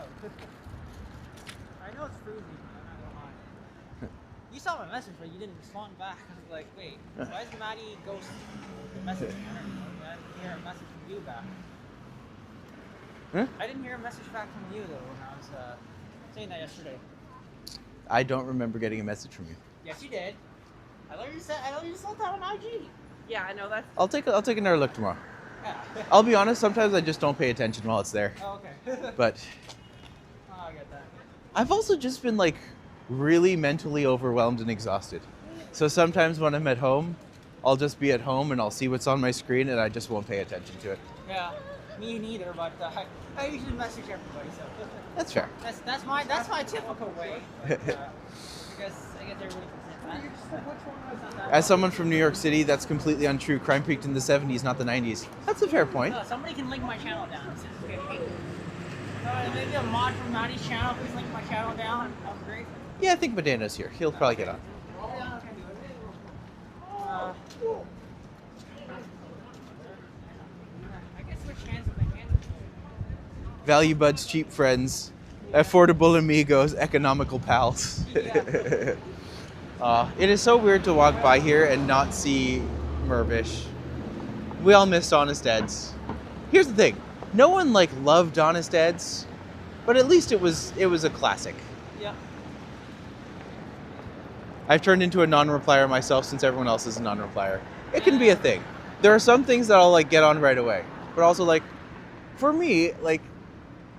I know it's freezing, but I'm not gonna lie. You saw my message, but you didn't respond back. I was like, wait, why is Matti ghost the message? I didn't hear a message from you back. Huh? I didn't hear a message back from you though when I was saying that yesterday. I don't remember getting a message from you. Yes, you did. I thought you said that on IG. Yeah, I know that's. I'll take another look tomorrow. Yeah. I'll be honest. Sometimes I just don't pay attention while it's there. Oh, okay. But Oh, I get that. I've also just been like really mentally overwhelmed and exhausted. So sometimes when I'm at home, I'll just be at home and I'll see what's on my screen and I just won't pay attention to it. Yeah, me neither. But I usually message everybody, so That's fair. that's my typical way. But, I guess everybody can say that. As someone from New York City, that's completely untrue. Crime peaked in the 70s, not the 90s. That's a fair point. Somebody can link my channel down. Okay. Maybe a mod from Matti's channel. Please link my channel down. That would be great. Yeah, I think Medano's here. He'll probably get on. I guess switch hands with my hands. Value buds, cheap friends, affordable amigos, economical pals. It is so weird to walk by here and not see Mervish. We all missed Honest Ed's. Here's the thing. No one like loved Honest Ed's, but at least it was a classic. Yeah. I've turned into a non-replier myself since everyone else is a non-replier. It can be a thing. There are some things that I'll like get on right away, but also like for me, like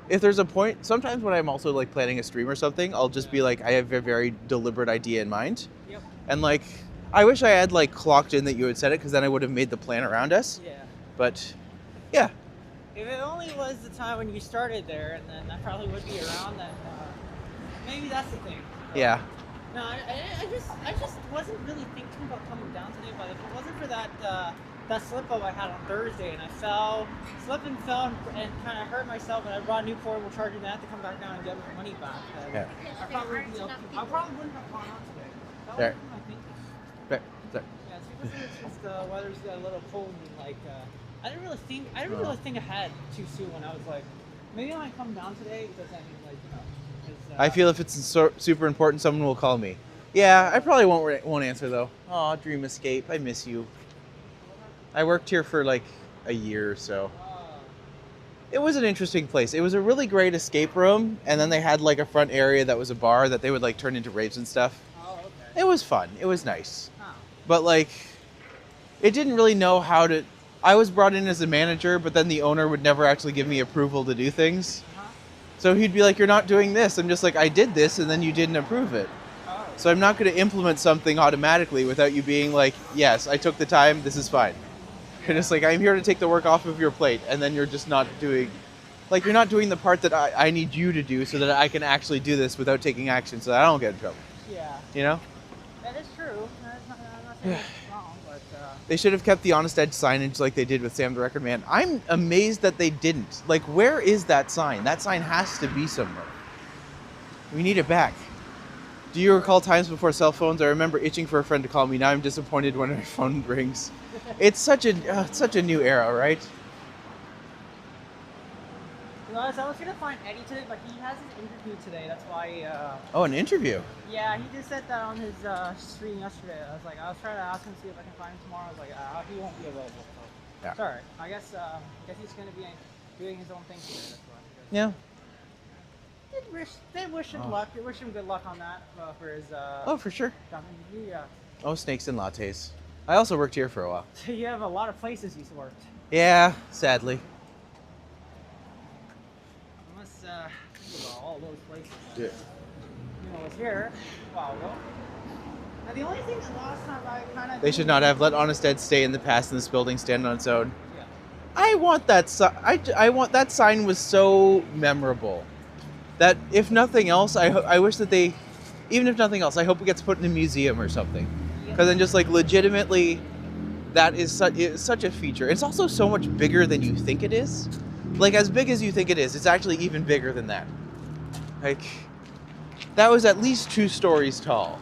if there's a point, sometimes when I'm also like planning a stream or something, I'll just be like, I have a very deliberate idea in mind. Yep. And like, I wish I had like clocked in that you had said it because then I would have made the plan around us. Yeah. But yeah, If it only was the time when you started there, and then I probably would be around, then maybe that's the thing. yeah. No, I just wasn't really thinking about coming down today, but if it wasn't for that slip up I had on Thursday, and I slipped and fell and kind of hurt myself, and I brought a new portable charger, and I had to come back down and get my money back. Yeah. I probably wouldn't have gone out today. That There. was my thinking. There. Yeah, it's because it's just the weather's got a little cold, and like I didn't really think ahead too soon when I was like, maybe I might come down today because I mean like I feel if it's super important, someone will call me. Yeah, I probably won't answer though. Aw, Dream Escape, I miss you. I worked here for like a year or so. It was an interesting place. It was a really great escape room, and then they had like a front area that was a bar that they would like turn into raves and stuff. Oh, okay. It was fun. It was nice. Huh. but like, it didn't really know how to. I was brought in as a manager, but then the owner would never actually give me approval to do things. So he'd be like, "You're not doing this." I'm just like, "I did this, and then you didn't approve it." Oh. So I'm not going to implement something automatically without you being like, "Yes, I took the time. This is fine." And it's like, I'm here to take the work off of your plate, and then you're just not doing, like, you're not doing the part that I need you to do so that I can actually do this without taking action so that I don't get in trouble. Yeah. You know? That is true. I'm not saying it's wrong, but... They should have kept the Honest Edge signage like they did with Sam the Record Man. I'm amazed that they didn't. Like, where is that sign? That sign has to be somewhere. We need it back. Do you recall times before cell phones? I remember itching for a friend to call me. Now I'm disappointed when my phone rings. It's such a new era, right? You know, I was going to find Eddie today, but he has an interview today. That's why... Oh, an interview? Yeah, he just said that on his stream yesterday. I was trying to ask him to see if I can find him tomorrow. I was like, he won't be available. So. Yeah. Sorry. I guess he's going to be doing his own thing today. That's why. Yeah. They wish him luck. They wish him good luck on that for his... Oh, for sure. interview. Yeah. Oh, snakes and lattes. I also worked here for a while. So you have a lot of places you've worked. Yeah, sadly. Unless think about all those places. Yeah. You know, was here a while ago. Now the only thing that last time I kind of... They should not have let Honest Ed stay in the past and this building stand on its own. Yeah. I want that I want that sign was so memorable. That if nothing else, I wish that they, even if nothing else, I hope it gets put in a museum or something. Because then just like legitimately, that is such a feature. It's also so much bigger than you think it is. Like as big as you think it is, it's actually even bigger than that. Like, that was at least 2 stories tall.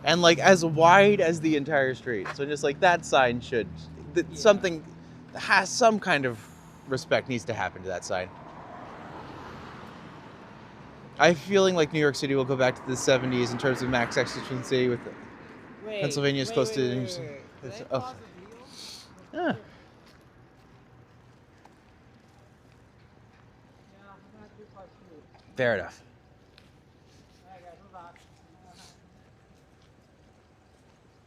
And like as wide as the entire street. So just like that sign should, something, has some kind of respect needs to happen to that sign. I'm feeling like New York City will go back to the 70s in terms of max exigency with Pennsylvania's close to... Oh. Yeah. Fair enough.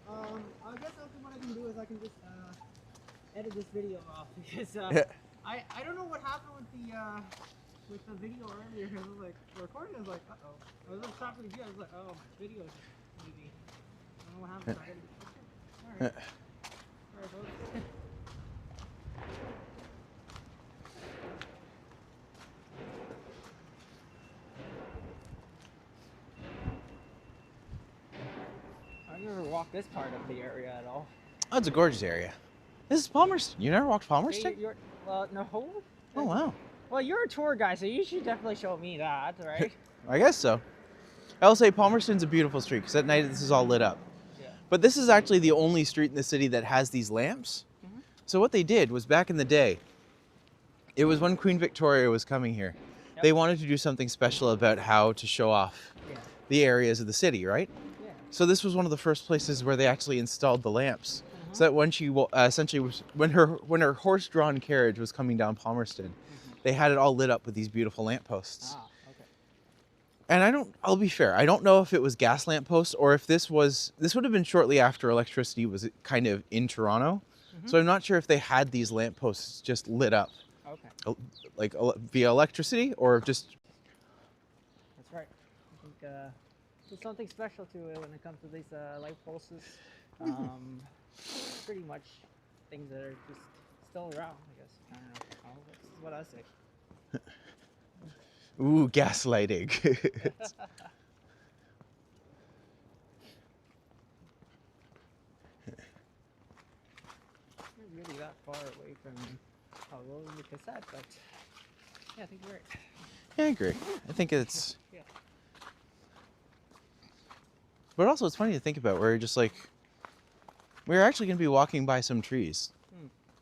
I guess what I can do is I can just edit this video off because I don't know what happened with the video earlier. It was like recording. I was like, uh-oh. I was just stopping the video. I was like, oh, my video's maybe. I don't know what happened. All right. All right, folks. I've never walked this part of the area at all. Oh, it's a gorgeous area. This is Palmerston. You never walked Palmerston? No. Oh, wow. Well, you're a tour guy, so you should definitely show me that, right? I guess so. I'll say Palmerston's a beautiful street because at night this is all lit up. Yeah. But this is actually the only street in the city that has these lamps. Mm-hmm. So what they did was back in the day, it was when Queen Victoria was coming here. Yep. They wanted to do something special about how to show off the areas of the city, right? Yeah. So this was one of the first places where they actually installed the lamps. Mm-hmm. So that when she essentially was, when her horse-drawn carriage was coming down Palmerston, they had it all lit up with these beautiful lampposts. Ah, okay. And I'll be fair, I don't know if it was gas lampposts or if this would have been shortly after electricity was kind of in Toronto. Mm-hmm. So I'm not sure if they had these lampposts just lit up. Okay. Like via electricity or just... That's right. I think there's something special to it when it comes to these light pulses. Pretty much things that are just still around, I guess. I don't know. That's what I say. Ooh, gaslighting. Not really that far away from rolling the cassette, but yeah, I think you're right. Yeah, I agree. I think it's... Yeah. But also it's funny to think about where you're just like... We're actually going to be walking by some trees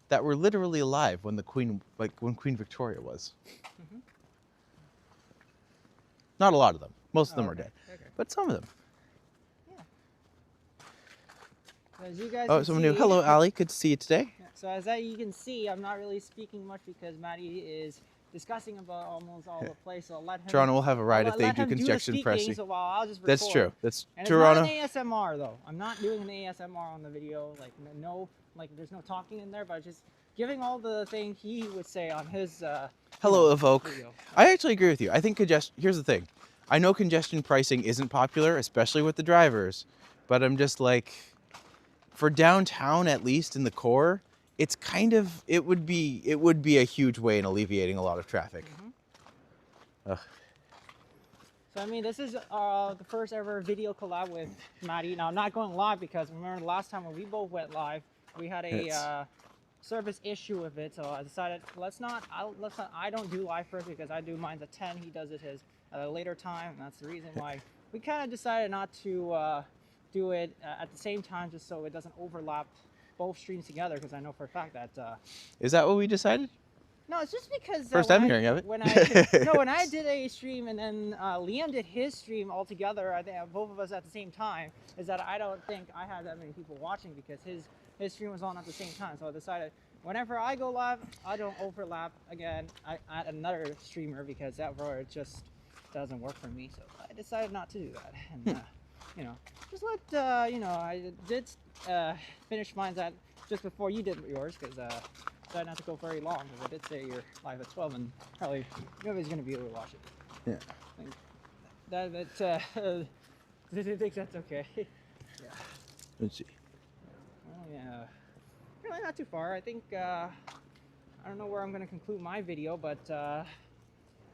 that were literally alive when when Queen Victoria was. Mm-hmm. Not a lot of them. Most of them are dead. Okay. But some of them. Yeah. So as you guys someone new. Hello, Ali. Good to see you today. Yeah, so as you can see, I'm not really speaking much because Matti is discussing about almost all the place. So I'll let him. Toronto will have a ride if they do congestion pricing. So while I'll just record. That's true. That's and Toronto. It's not an ASMR though. I'm not doing an ASMR on the video. Like no, like there's no talking in there, but just giving all the thing he would say on his. Hello, Evoke. Video. I actually agree with you. I think congestion. Here's the thing. I know congestion pricing isn't popular, especially with the drivers, but I'm just like, for downtown at least in the core, it's kind of it would be a huge way in alleviating a lot of traffic. So I mean, this is the first ever video collab with Matti. Now I'm not going live because remember the last time when we both went live, we had a service issue with it. So I decided I don't do live first because I do mine at 10. He does it his later time. And that's the reason why we kind of decided not to do it at the same time, just so it doesn't overlap both streams together. Because I know for a fact that. Is that what we decided? No, it's just because first time hearing of it. When I did a stream and then Liam did his stream all together, I think both of us at the same time. Is that I don't think I had that many people watching because his stream was on at the same time. So I decided whenever I go live, I don't overlap again at another streamer because that word just doesn't work for me. So I decided not to do that. And you know, just let you know, I did finish mine just before you did yours because. Decided not to go very long because I did say you're live at 12 and probably nobody's going to be able to watch it. Yeah. Do you think that's okay? Yeah. Let's see. Oh yeah. Really not too far. I think I don't know where I'm going to conclude my video, but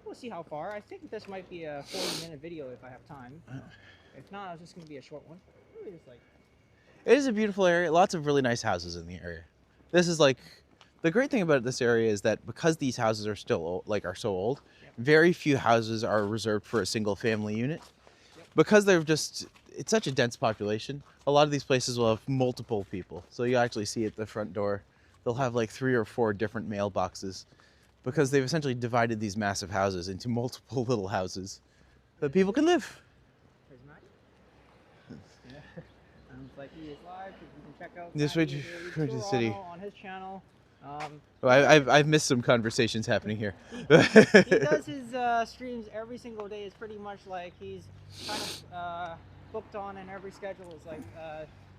we'll see how far. I think this might be a 40-minute video if I have time. If not, it's just going to be a short one. Really just like. It is a beautiful area. Lots of really nice houses in the area. This is like. The great thing about this area is that because these houses are still are so old, very few houses are reserved for a single family unit. Because it's such a dense population, a lot of these places will have multiple people. So you actually see at the front door, they'll have like 3 or 4 different mailboxes because they've essentially divided these massive houses into multiple little houses that people can live. There's Matti. Yeah. Like he is live, you can check out this way to the city on his channel. I've missed some conversations happening here. He does his streams every single day. It's pretty much like he's kind of booked on in every schedule. It's like,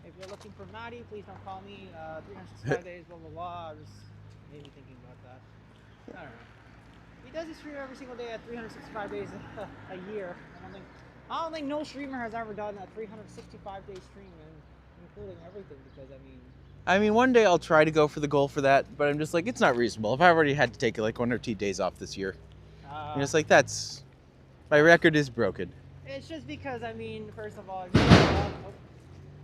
if you're looking for Matti, please don't call me. 365 days, blah, blah, blah. I was maybe thinking about that. I don't know. He does his stream every single day at 365 days a year. I don't think no streamer has ever done a 365-day stream, including everything, because I mean, one day I'll try to go for the goal for that, but I'm just like, it's not reasonable. If I already had to take like 1 or 2 days off this year, it's like, my record is broken. It's just because, first of all,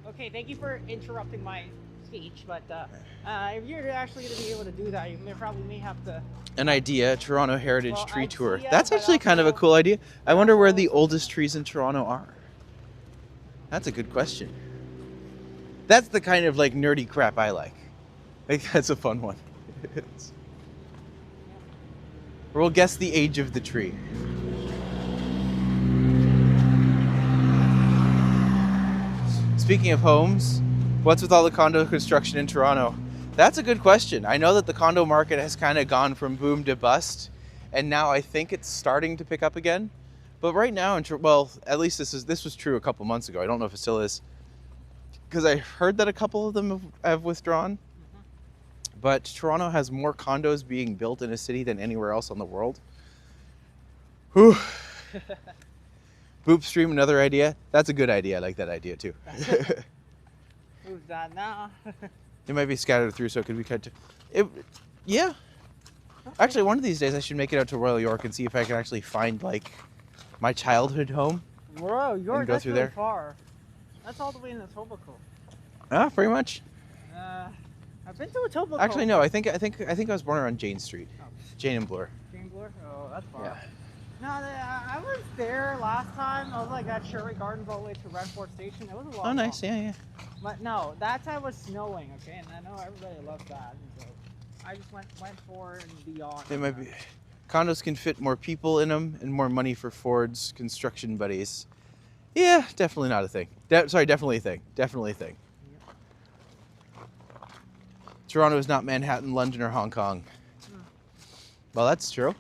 okay, thank you for interrupting my speech, but if you're actually going to be able to do that, you may have to... An idea, Toronto Heritage Tree Tour. That's actually kind of a cool idea. I wonder where the oldest trees in Toronto are. That's a good question. That's the kind of like nerdy crap I like. That's a fun one. Or we'll guess the age of the tree. Speaking of homes, what's with all the condo construction in Toronto? That's a good question. I know that the condo market has kind of gone from boom to bust, and now I think it's starting to pick up again. But right now, well, at least this was true a couple months ago. I don't know if it still is. Because I heard that a couple of them have withdrawn. But Toronto has more condos being built in a city than anywhere else on the world. Whew. Boop stream, another idea. That's a good idea. I like that idea too. Who's that now? It might be scattered through, so it could be cut to... Yeah. Actually, one of these days I should make it out to Royal York and see if I can actually find like my childhood home. Royal York, that's really there. far. That's all the way in Etobicoke. Ah, pretty much. I've been to Etobicoke. Actually, no. I think I was born around Jane Street. Oh. Jane and Bloor. Jane Bloor? Oh, that's far. Yeah. No, I was there last time. I was like at Sherry Gardens all the way to Renfort Station. It was a long. Oh, nice. Walk. Yeah. But no, that time was snowing. Okay, and I know everybody loves that. And so I just went for it and beyond. It might be. Condos can fit more people in them and more money for Ford's construction buddies. Yeah, definitely not a thing. Definitely a thing. Definitely a thing. Toronto is not Manhattan, London, or Hong Kong. Well, that's true.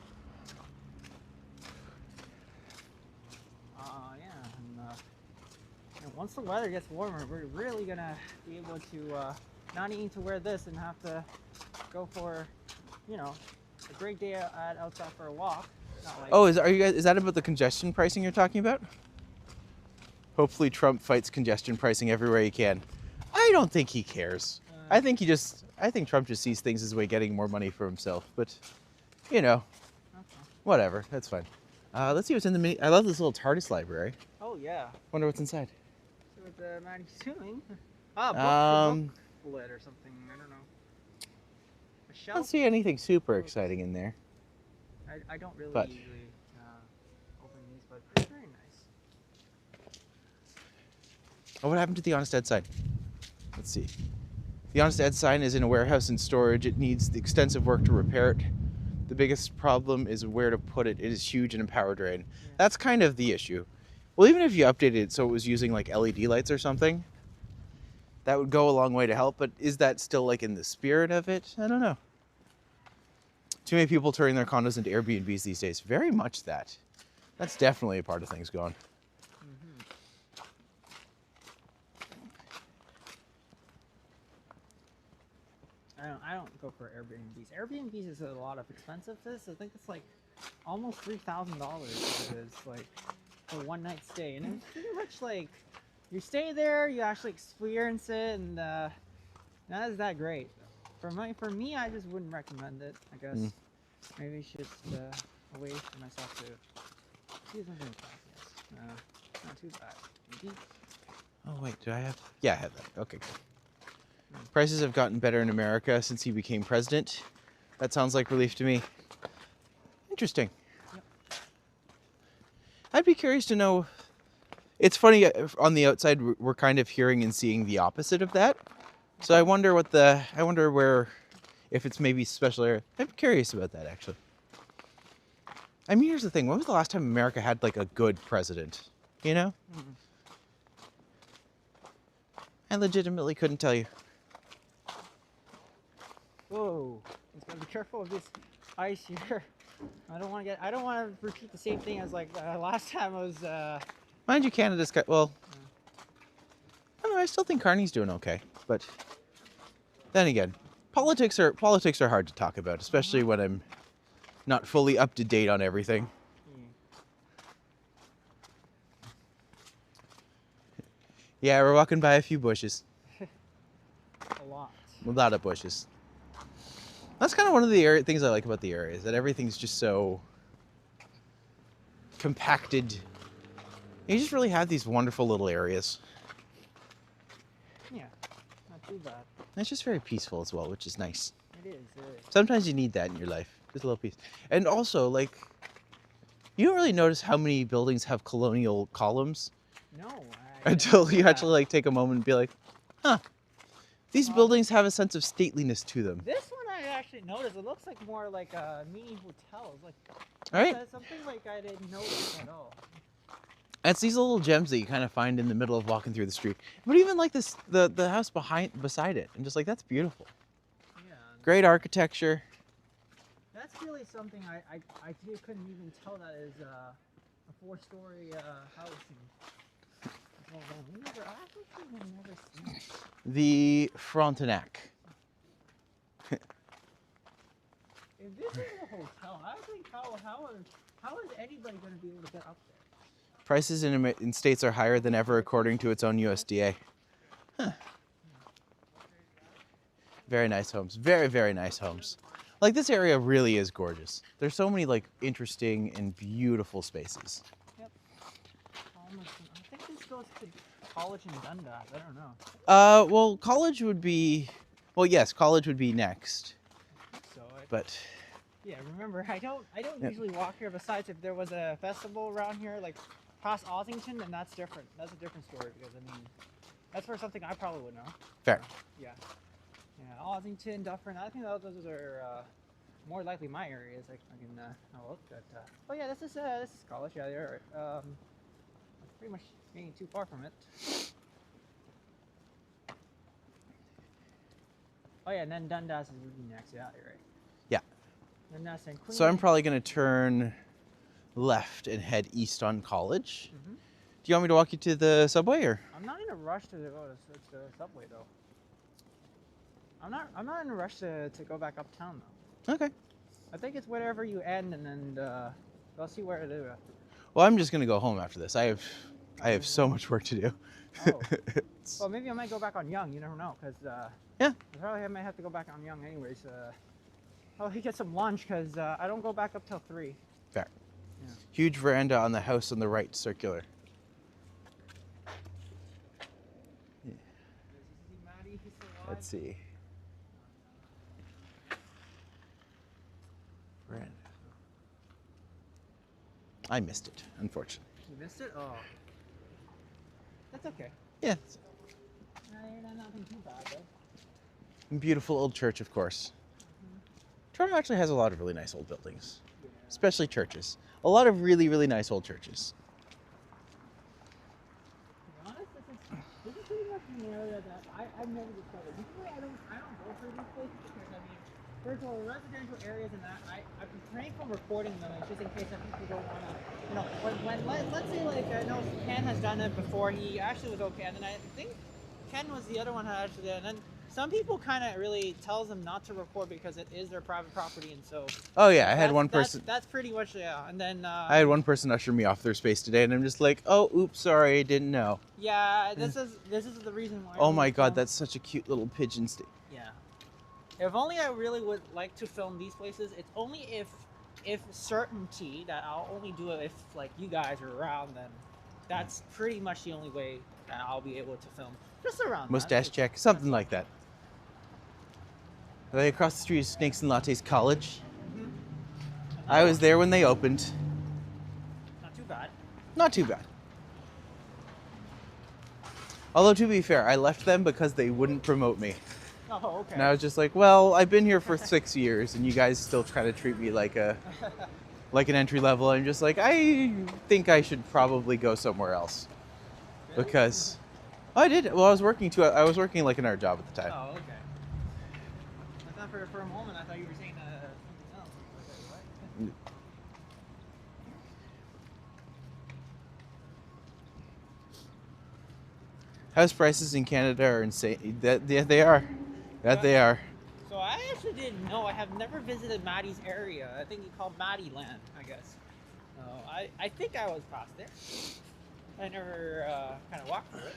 the weather gets warmer, we're really gonna be able to not needing to wear this and have to go for, you know, a great day outside for a walk. Not like, Oh, is that about the congestion pricing you're talking about? Hopefully Trump fights congestion pricing everywhere he can. I don't think he cares. I think Trump just sees things as a way of getting more money for himself. But, you know, whatever. That's fine. Let's see what's in the mini. I love this little TARDIS library. Oh yeah. Wonder what's inside. See what Maddie's doing. Book lid or something. I don't know. A shelf. I don't see anything super exciting in there. I don't really But- usually open these, but they're very nice. Oh, what happened to the Honest Ed sign? Let's see. The Honest Ed sign is in a warehouse in storage. It needs the extensive work to repair it. The biggest problem is where to put it. It is huge and a power drain. Yeah. That's kind of the issue. Well, even if you updated it so it was using like LED lights or something, that would go a long way to help. But is that still like in the spirit of it? I don't know. Too many people turning their condos into Airbnbs these days. Very much that. That's definitely a part of things going. I don't go for Airbnbs. Airbnbs is a lot of expensive. I think it's like almost $3,000. It's like a one night stay, and it's pretty much like you stay there, you actually experience it, and not is that great. For me, I just wouldn't recommend it. I guess maybe it's just a way for myself to see something like that. Yes, not too bad. Maybe. Oh wait, do I have? Yeah, I have that. Okay, cool. Prices have gotten better in America since he became president. That sounds like relief to me. Interesting. Yep. I'd be curious to know. It's funny, on the outside, we're kind of hearing and seeing the opposite of that. So I wonder where, if it's maybe special area. I'm curious about that, actually. I mean, here's the thing. When was the last time America had like a good president? You know? I legitimately couldn't tell you. Whoa! Just gotta be careful of this ice here. I don't want to repeat the same thing as like last time I was. Mind you, Canada's got, well, I don't know, I still think Carney's doing okay. But then again, politics are hard to talk about, especially when I'm not fully up to date on everything. Yeah, we're walking by a few bushes. A lot. A lot of bushes. That's kind of one of the things I like about the area, is that everything's just so compacted. You just really have these wonderful little areas. Yeah, not too bad. And it's just very peaceful as well, which is nice. It is. Sometimes you need that in your life, just a little peace. And also, like, you don't really notice how many buildings have colonial columns No. until you actually like take a moment and be like, huh, these buildings have a sense of stateliness to them. This one I actually noticed. It looks like more like a mini hotel. Like, All right. something like I didn't notice at all. It's these little gems that you kind of find in the middle of walking through the street. But even like this, the house beside it, and just like, that's beautiful. Yeah. Great architecture. That's really something I couldn't even tell that is a 4-story house. I've never seen it. The Frontenac. If this is a hotel, I think how is anybody going to be able to get up there? Prices in states are higher than ever according to its own USDA. Huh. Very nice homes. Very, very nice homes. Like, this area really is gorgeous. There's so many like interesting and beautiful spaces. Yep. I think this goes to college in Dundas. I don't know. Well, college would be, well, yes, college would be next. So But yeah, remember, I don't usually walk here. Besides, if there was a festival around here, like past Ossington, then that's different. That's a different story because I mean, that's for something I probably would know. fair. Yeah, Ossington, Dufferin. I think those are more likely my areas. I can look at. Oh yeah, this is college. Yeah, they're pretty much getting too far from it. Oh yeah, and then Dundas is really next. Yeah, you're right. Yeah. Dundas and Queen. So I'm probably going to turn left and head east on College. Do you want me to walk you to the subway, or? I'm not in a rush to go to the subway though. I'm not in a rush to go back uptown though. Okay. I think it's wherever you end, and then I'll see where to do it. Well, I'm just gonna go home after this. I have so much work to do. Oh. Well, maybe I might go back on Young. You never know, because Yeah. I might have to go back on Young anyways. I'll get some lunch because I don't go back up till 3. Fair. Yeah. Huge veranda on the house on the right, circular. Yeah. Matty, he's still alive? Let's see. Veranda. I missed it, unfortunately. You missed it? Oh. That's okay. Yeah. Nothing too bad though. Beautiful old church, of course. Toronto actually has a lot of really nice old buildings, Yeah. especially churches. A lot of really, really nice old churches. To be honest, this is pretty much an area that I've never discovered. Usually I don't go through these places because I mean, first of all, residential areas and that I refrain from recording them just in case that people don't want to, you know, let's say like I know Ken has done it before. He actually was okay, and then I think Ken was the other one that actually did, and then some people kind of really tells them not to record because it is their private property, and so. Oh yeah, I had one person. That's pretty much, yeah. And then. I had one person usher me off their space today, and I'm just like, oh, oops, sorry, I didn't know. Yeah, this is the reason why. Oh my God, that's such a cute little pigeon stick. Yeah. If only I really would like to film these places. It's only if certainty that I'll only do it if like you guys are around. Then that's pretty much the only way that I'll be able to film. Just around. Mustache check, something like that. Are they across the street of Snakes and Lattes College? Mm-hmm. I was there when they opened. Not too bad. Not too bad. Although, to be fair, I left them because they wouldn't promote me. Oh, okay. And I was just like, well, I've been here for 6 years, and you guys still try to treat me like like an entry level. I'm just like, I think I should probably go somewhere else. Really? Because I did. Well, I was working like an art job at the time. Oh, okay. I thought for a moment I thought you were saying something else. I was like, what? House prices in Canada are insane. They are. They are. So I actually didn't know. I have never visited Matti's area. I think he called Matti Land, I guess. I think I was past there. I never kind of walked through it.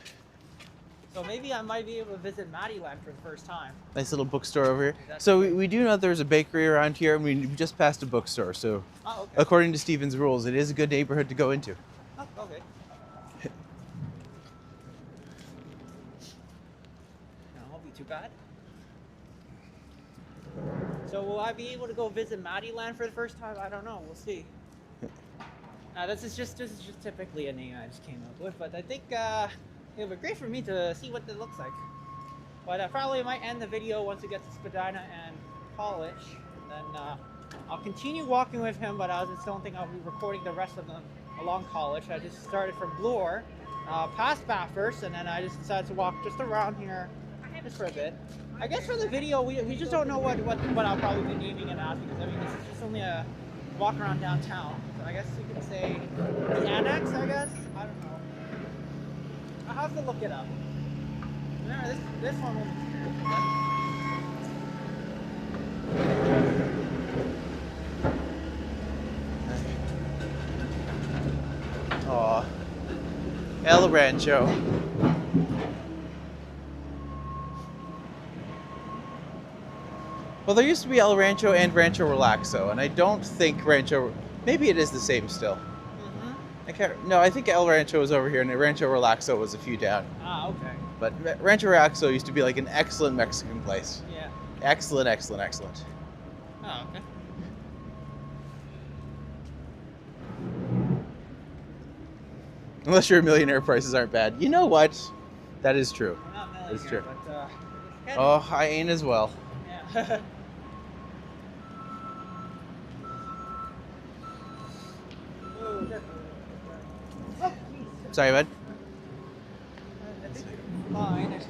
So maybe I might be able to visit Matti Land for the first time. Nice little bookstore over here. So we do know there's a bakery around here, and we just passed a bookstore. So according to Steven's rules, it is a good neighborhood to go into. Oh, okay. Won't be too bad. So will I be able to go visit Matti Land for the first time? I don't know. We'll see. This is just typically a name I just came up with, but I think it would be great for me to see what it looks like. But I probably might end the video once we get to Spadina and College, and then I'll continue walking with him. But I just don't think I'll be recording the rest of them along College. I just started from Bloor, past Bathurst, and then I just decided to walk just around here just for a bit. I guess for the video, we just don't know what I'll probably be naming it as, because I mean this is just only a walk around downtown. So I guess you could say the annex, I guess. I don't know. I'll have to look it up. Remember, this one will be Aw. El Rancho. Well, there used to be El Rancho and Rancho Relaxo, and I don't think Rancho... Maybe it is the same still. Mm-hmm. I can't... No, I think El Rancho was over here, and Rancho Relaxo was a few down. Ah, okay. But Rancho Relaxo used to be like an excellent Mexican place. Yeah. Excellent, excellent, excellent. Oh, okay. Unless you're a millionaire, prices aren't bad. You know what? That is true. I'm not That's millionaire, true. but Oh, I ain't as well. yeah. Oh, geez. Sorry, bud. I think it's fine. I just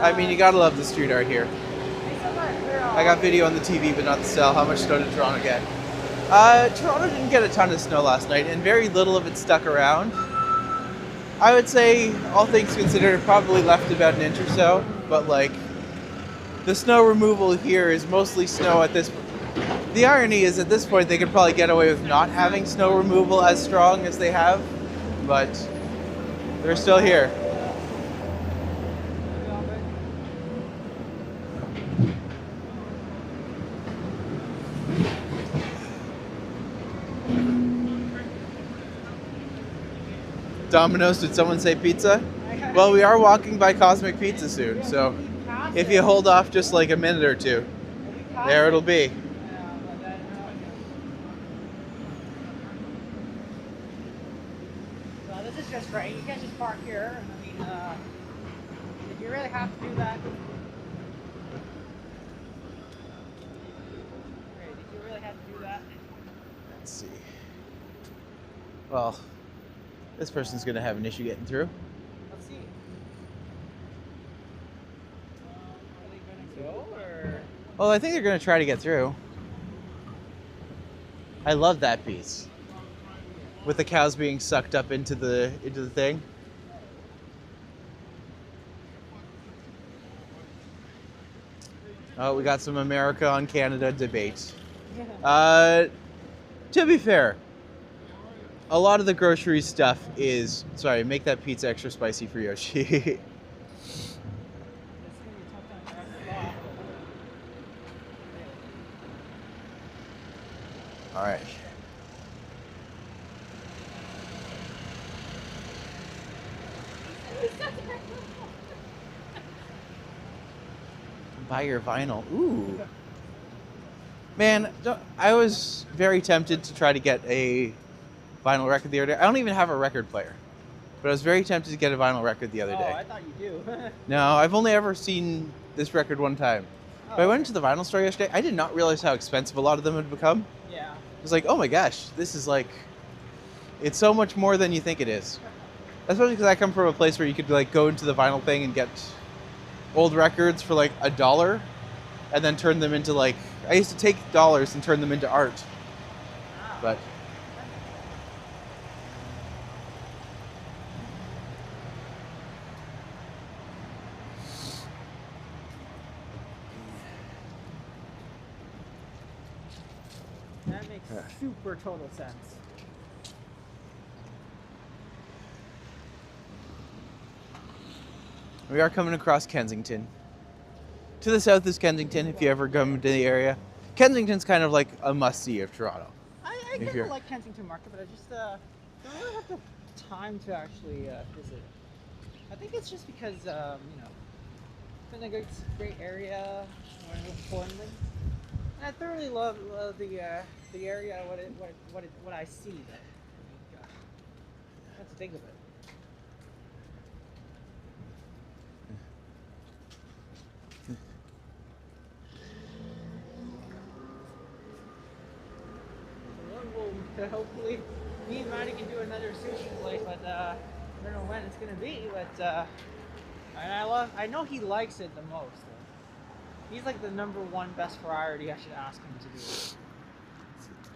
I mean, you gotta love the street art here. I got video on the TV, but not the cell. How much snow did Toronto get? Toronto didn't get a ton of snow last night, and very little of it stuck around. I would say, all things considered, it probably left about an inch or so, but like, the snow removal here is mostly snow at this point. The irony is, at this point, they could probably get away with not having snow removal as strong as they have, but they're still here. Domino's, did someone say pizza? Well, we are walking by Cosmic Pizza soon, so if you hold off just like a minute or two, there it'll be. So this is just right. You can't just park here. I mean, did you really have to do that? Did you really have to do that? Let's see. Well, this person's going to have an issue getting through. Let's see. Are they going to go or? Well, I think they're going to try to get through. I love that piece. With the cows being sucked up into the thing. Oh, we got some America on Canada debate. To be fair, a lot of the grocery stuff is... Sorry, make that pizza extra spicy for Yoshi. All right. Buy your vinyl. Ooh. Man, I was very tempted to try to get a vinyl record the other day. I don't even have a record player, but I was very tempted to get a vinyl record the other day. Oh, I thought you do. No, I've only ever seen this record one time. Oh, but I went into the vinyl store yesterday. I did not realize how expensive a lot of them had become. Yeah. I was like, oh my gosh, this is like, it's so much more than you think it is. Especially because I come from a place where you could like go into the vinyl thing and get old records for like $1 and then turn them into like, I used to take dollars and turn them into art. Wow. But that makes super total sense. we are coming across Kensington. To the south is Kensington, if you ever come to the area. Kensington's kind of like a must-see of Toronto. I kind of like Kensington Market, but I just don't really have the time to actually visit. I think it's just because you know, it's been a great area when I live in Portland, and I thoroughly love the area, what I see there. That's the thing of it. Hopefully, me and Matti can do another sushi place, but I don't know when it's gonna be. But and I know he likes it the most. He's like the #1 best priority. I should ask him to do it.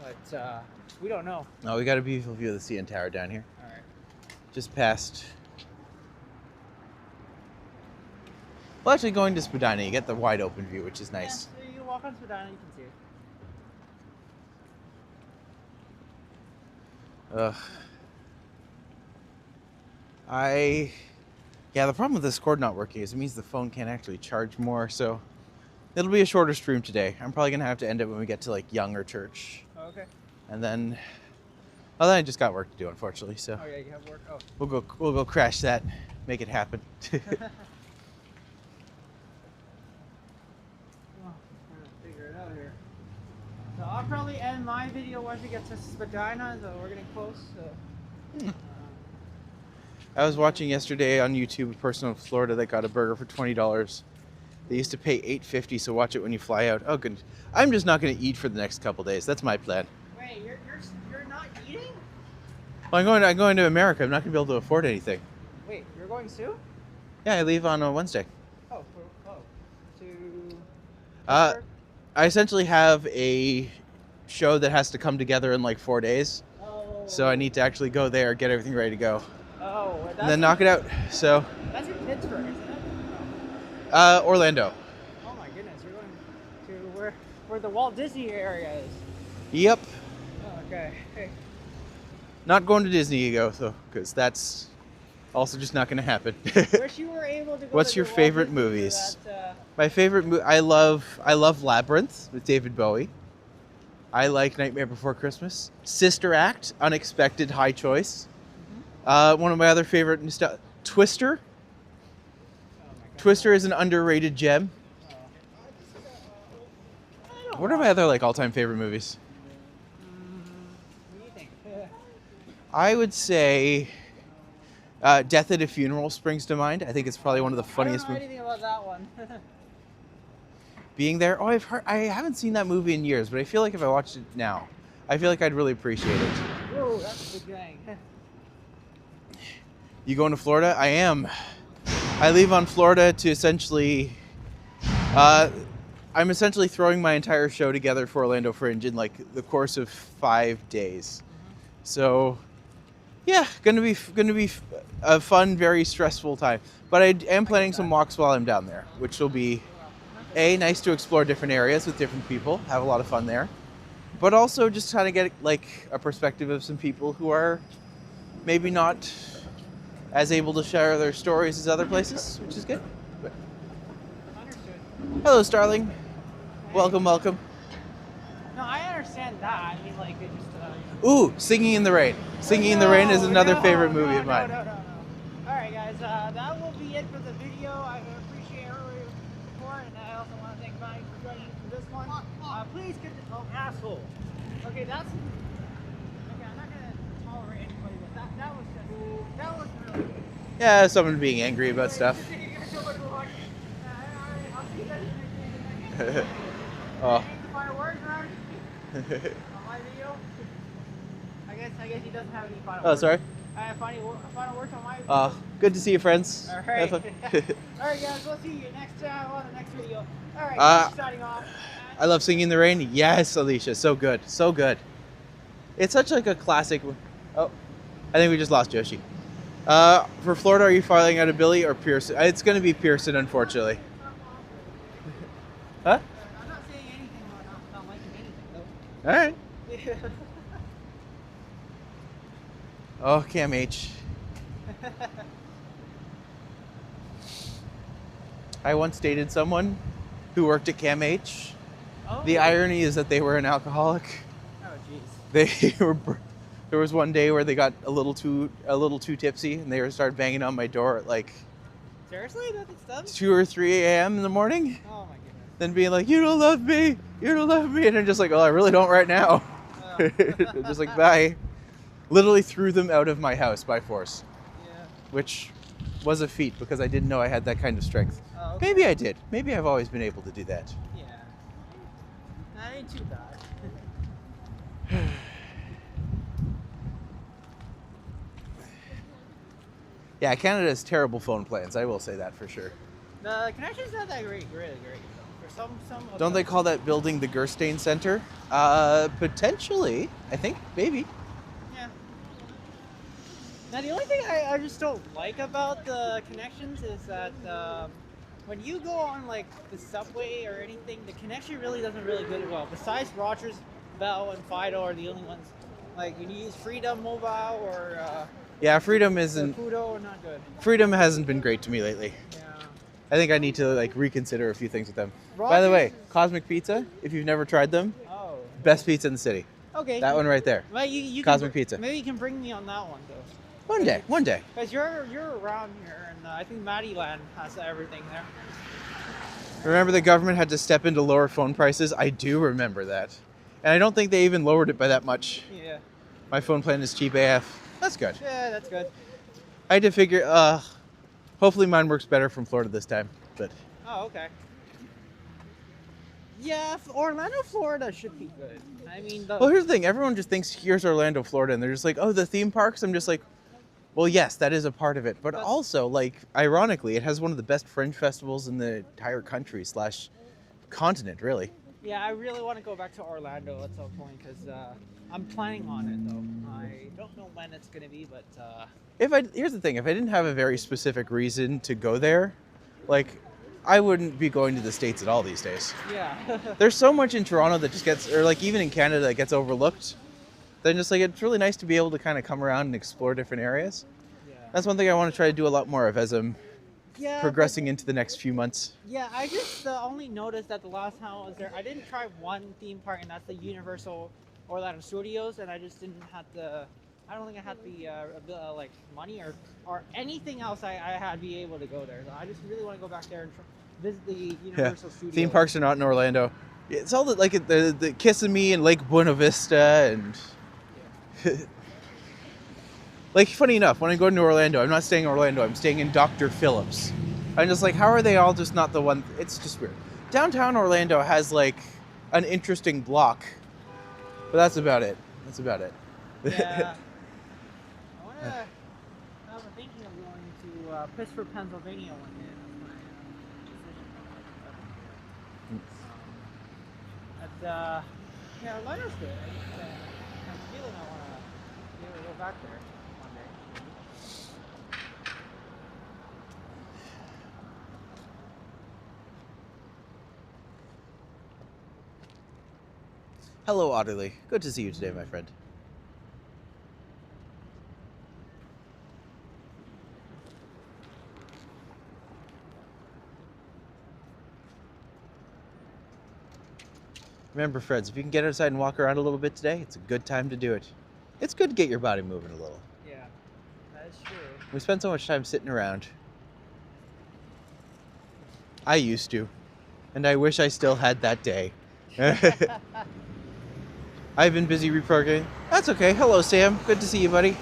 But we don't know. Oh, we got a beautiful view of the CN Tower down here. All right. Just past. Well, actually, going to Spadina, you get the wide open view, which is nice. Yeah, so you walk on Spadina, you can see it. Yeah, the problem with this cord not working is it means the phone can't actually charge more, so it'll be a shorter stream today. I'm probably gonna have to end it when we get to like Young or Church. Oh, okay. And then, well, then I just got work to do, unfortunately. So Oh yeah, you have work. Oh. we'll go crash that, make it happen. Oh, I'm trying to figure it out here. So I'll probably end my video once we get to Spadina, so we're getting close. So. I was watching yesterday on YouTube a person in Florida that got a burger for $20. They used to pay $8.50, so watch it when you fly out. Oh, good. I'm just not going to eat for the next couple days. That's my plan. Wait, you're not eating? Well, I'm going to America. I'm not going to be able to afford anything. Wait, you're going soon? Yeah, I leave on a Wednesday. Oh, for to? I essentially have a show that has to come together in like 4 days. Oh. So I need to actually go there, get everything ready to go. Oh. And then knock it out. So. That's in Pittsburgh, isn't it? Orlando. Oh my goodness, you're going to where the Walt Disney area is. Yep. Oh, okay. Hey. Not going to Disney though, because that's also just not going to happen. Wish you were able to go. What's to your the Walt favorite Disney movies? that, My favorite movie, I love Labyrinth with David Bowie. I like Nightmare Before Christmas. Sister Act, unexpected high choice. One of my other favorite Twister. Twister is an underrated gem. What are my other like all-time favorite movies? What do you think? I would say Death at a Funeral springs to mind. I think it's probably one of the funniest I don't know movies. anything about that one. Being There. Oh, I haven't seen that movie in years, but I feel like if I watched it now, I feel like I'd really appreciate it. Whoa, that's a big thing. You going to Florida? I am. I leave on Florida to essentially, I'm essentially throwing my entire show together for Orlando Fringe in like the course of 5 days. So, yeah, gonna be a fun, very stressful time. But I am planning some walks while I'm down there, which will be nice to explore different areas with different people, have a lot of fun there. But also just kind of get like a perspective of some people who are maybe not as able to share their stories as other places, which is good. But... Hello, Starling. Welcome, welcome. No, I understand that. I mean, like, it just. Ooh, Singing in the Rain. Singing in the Rain is another favorite movie of mine. No. All right, guys. That will be it for the video. I appreciate everybody support, and I also want to thank Mike for joining for this one. Please get the asshole. Okay, that's. Okay, I'm not gonna tolerate anybody, but that was really good. Yeah, someone being angry about stuff. I'll see you guys next time. Oh. Any final words, Ron? On my video? I guess he doesn't have any final words. Oh, sorry. I have final words on my video. Good to see you, friends. All Have right. fun. All right, guys. We'll see you next time on the next video. All right, signing off. I love Singing in the Rain. Yes, Alicia, so good, so good. It's such like a classic. Oh, I think we just lost Joshi. For Florida, are you filing out of Billy or Pearson? It's going to be Pearson, unfortunately. Huh? I'm not saying anything about not liking anything, though. All right. Yeah. Oh, Cam H. I once dated someone who worked at Cam H. Oh. The irony is that they were an alcoholic. Oh, jeez. They were. There was one day where they got a little too tipsy, and they started banging on my door at like. Seriously, that's done? 2 or 3 a.m. in the morning. Oh my goodness. Then being like, "You don't love me. You don't love me," and I'm just like, "Oh, I really don't right now." Oh. Just like, bye. Literally threw them out of my house by force. Yeah. Which was a feat because I didn't know I had that kind of strength. Oh, okay. Maybe I did. Maybe I've always been able to do that. Yeah. That ain't too bad. Yeah, Canada has terrible phone plans. I will say that for sure. The connection's not that great, really great. For some of Don't they them. call that building the Gerstein Center? Potentially. I think. Maybe. Yeah. Now the only thing I just don't like about the connections is that when you go on like the subway or anything, the connection really doesn't really good well. Besides Rogers, Bell, and Fido are the only ones. Like you use Freedom Mobile or Yeah, Freedom isn't. Pudo are not good. Freedom hasn't been great to me lately. Yeah. I think I need to like reconsider a few things with them. By the way, Cosmic Pizza, if you've never tried them, Oh. best pizza in the city. Okay. That one right there. Well, you Cosmic can, Pizza. Maybe you can bring me on that one though. One day. Because you're around here, and I think Matty Land has everything there. Remember the government had to step in to lower phone prices? I do remember that. And I don't think they even lowered it by that much. Yeah. My phone plan is cheap AF. That's good. Yeah, that's good. I had to figure, hopefully mine works better from Florida this time, but. Oh, okay. Yeah, Orlando, Florida should be good. I mean, Well, here's the thing. Everyone just thinks here's Orlando, Florida, and they're just like, oh, the theme parks? I'm just like, Well, yes, that is a part of it, but That's- also, like, ironically, it has one of the best fringe festivals in the entire country / continent, really. Yeah, I really want to go back to Orlando at some point because I'm planning on it though. I don't know when it's gonna be, but Here's the thing, if I didn't have a very specific reason to go there, like, I wouldn't be going to the States at all these days. yeah. There's so much in Toronto that just gets, or like even in Canada, that gets overlooked. Then just like, it's really nice to be able to kind of come around and explore different areas. Yeah. That's one thing I want to try to do a lot more of as I'm Yeah, progressing into the next few months. Yeah, I just only noticed that the last time I was there, I didn't try one theme park, and that's the Universal Orlando Studios, and I just didn't have the. I don't think I had the like money or anything else I had be able to go there. So I just really want to go back there and visit the Universal Studios. Theme parks are not in Orlando. It's all like the Kissimmee and Lake Buena Vista and. Like, funny enough, when I go to Orlando, I'm not staying in Orlando, I'm staying in Dr. Phillips. I'm just like, how are they all just not the one? It's just weird. Downtown Orlando has, like, an interesting block. But that's about it. That's about it. Yeah. I was thinking of going to Pittsburgh, Pennsylvania one day. That's my decision. Yeah, Orlando's good. I'm feeling I want to be able to go back there one day. Hello, Otterly. Good to see you today, my friend. Remember, friends, if you can get outside and walk around a little bit today, it's a good time to do it. It's good to get your body moving a little. Yeah, that is true. We spend so much time sitting around. I used to, and I wish I still had that day. I've been busy reprogramming. That's okay. Hello, Sam. Good to see you, buddy. I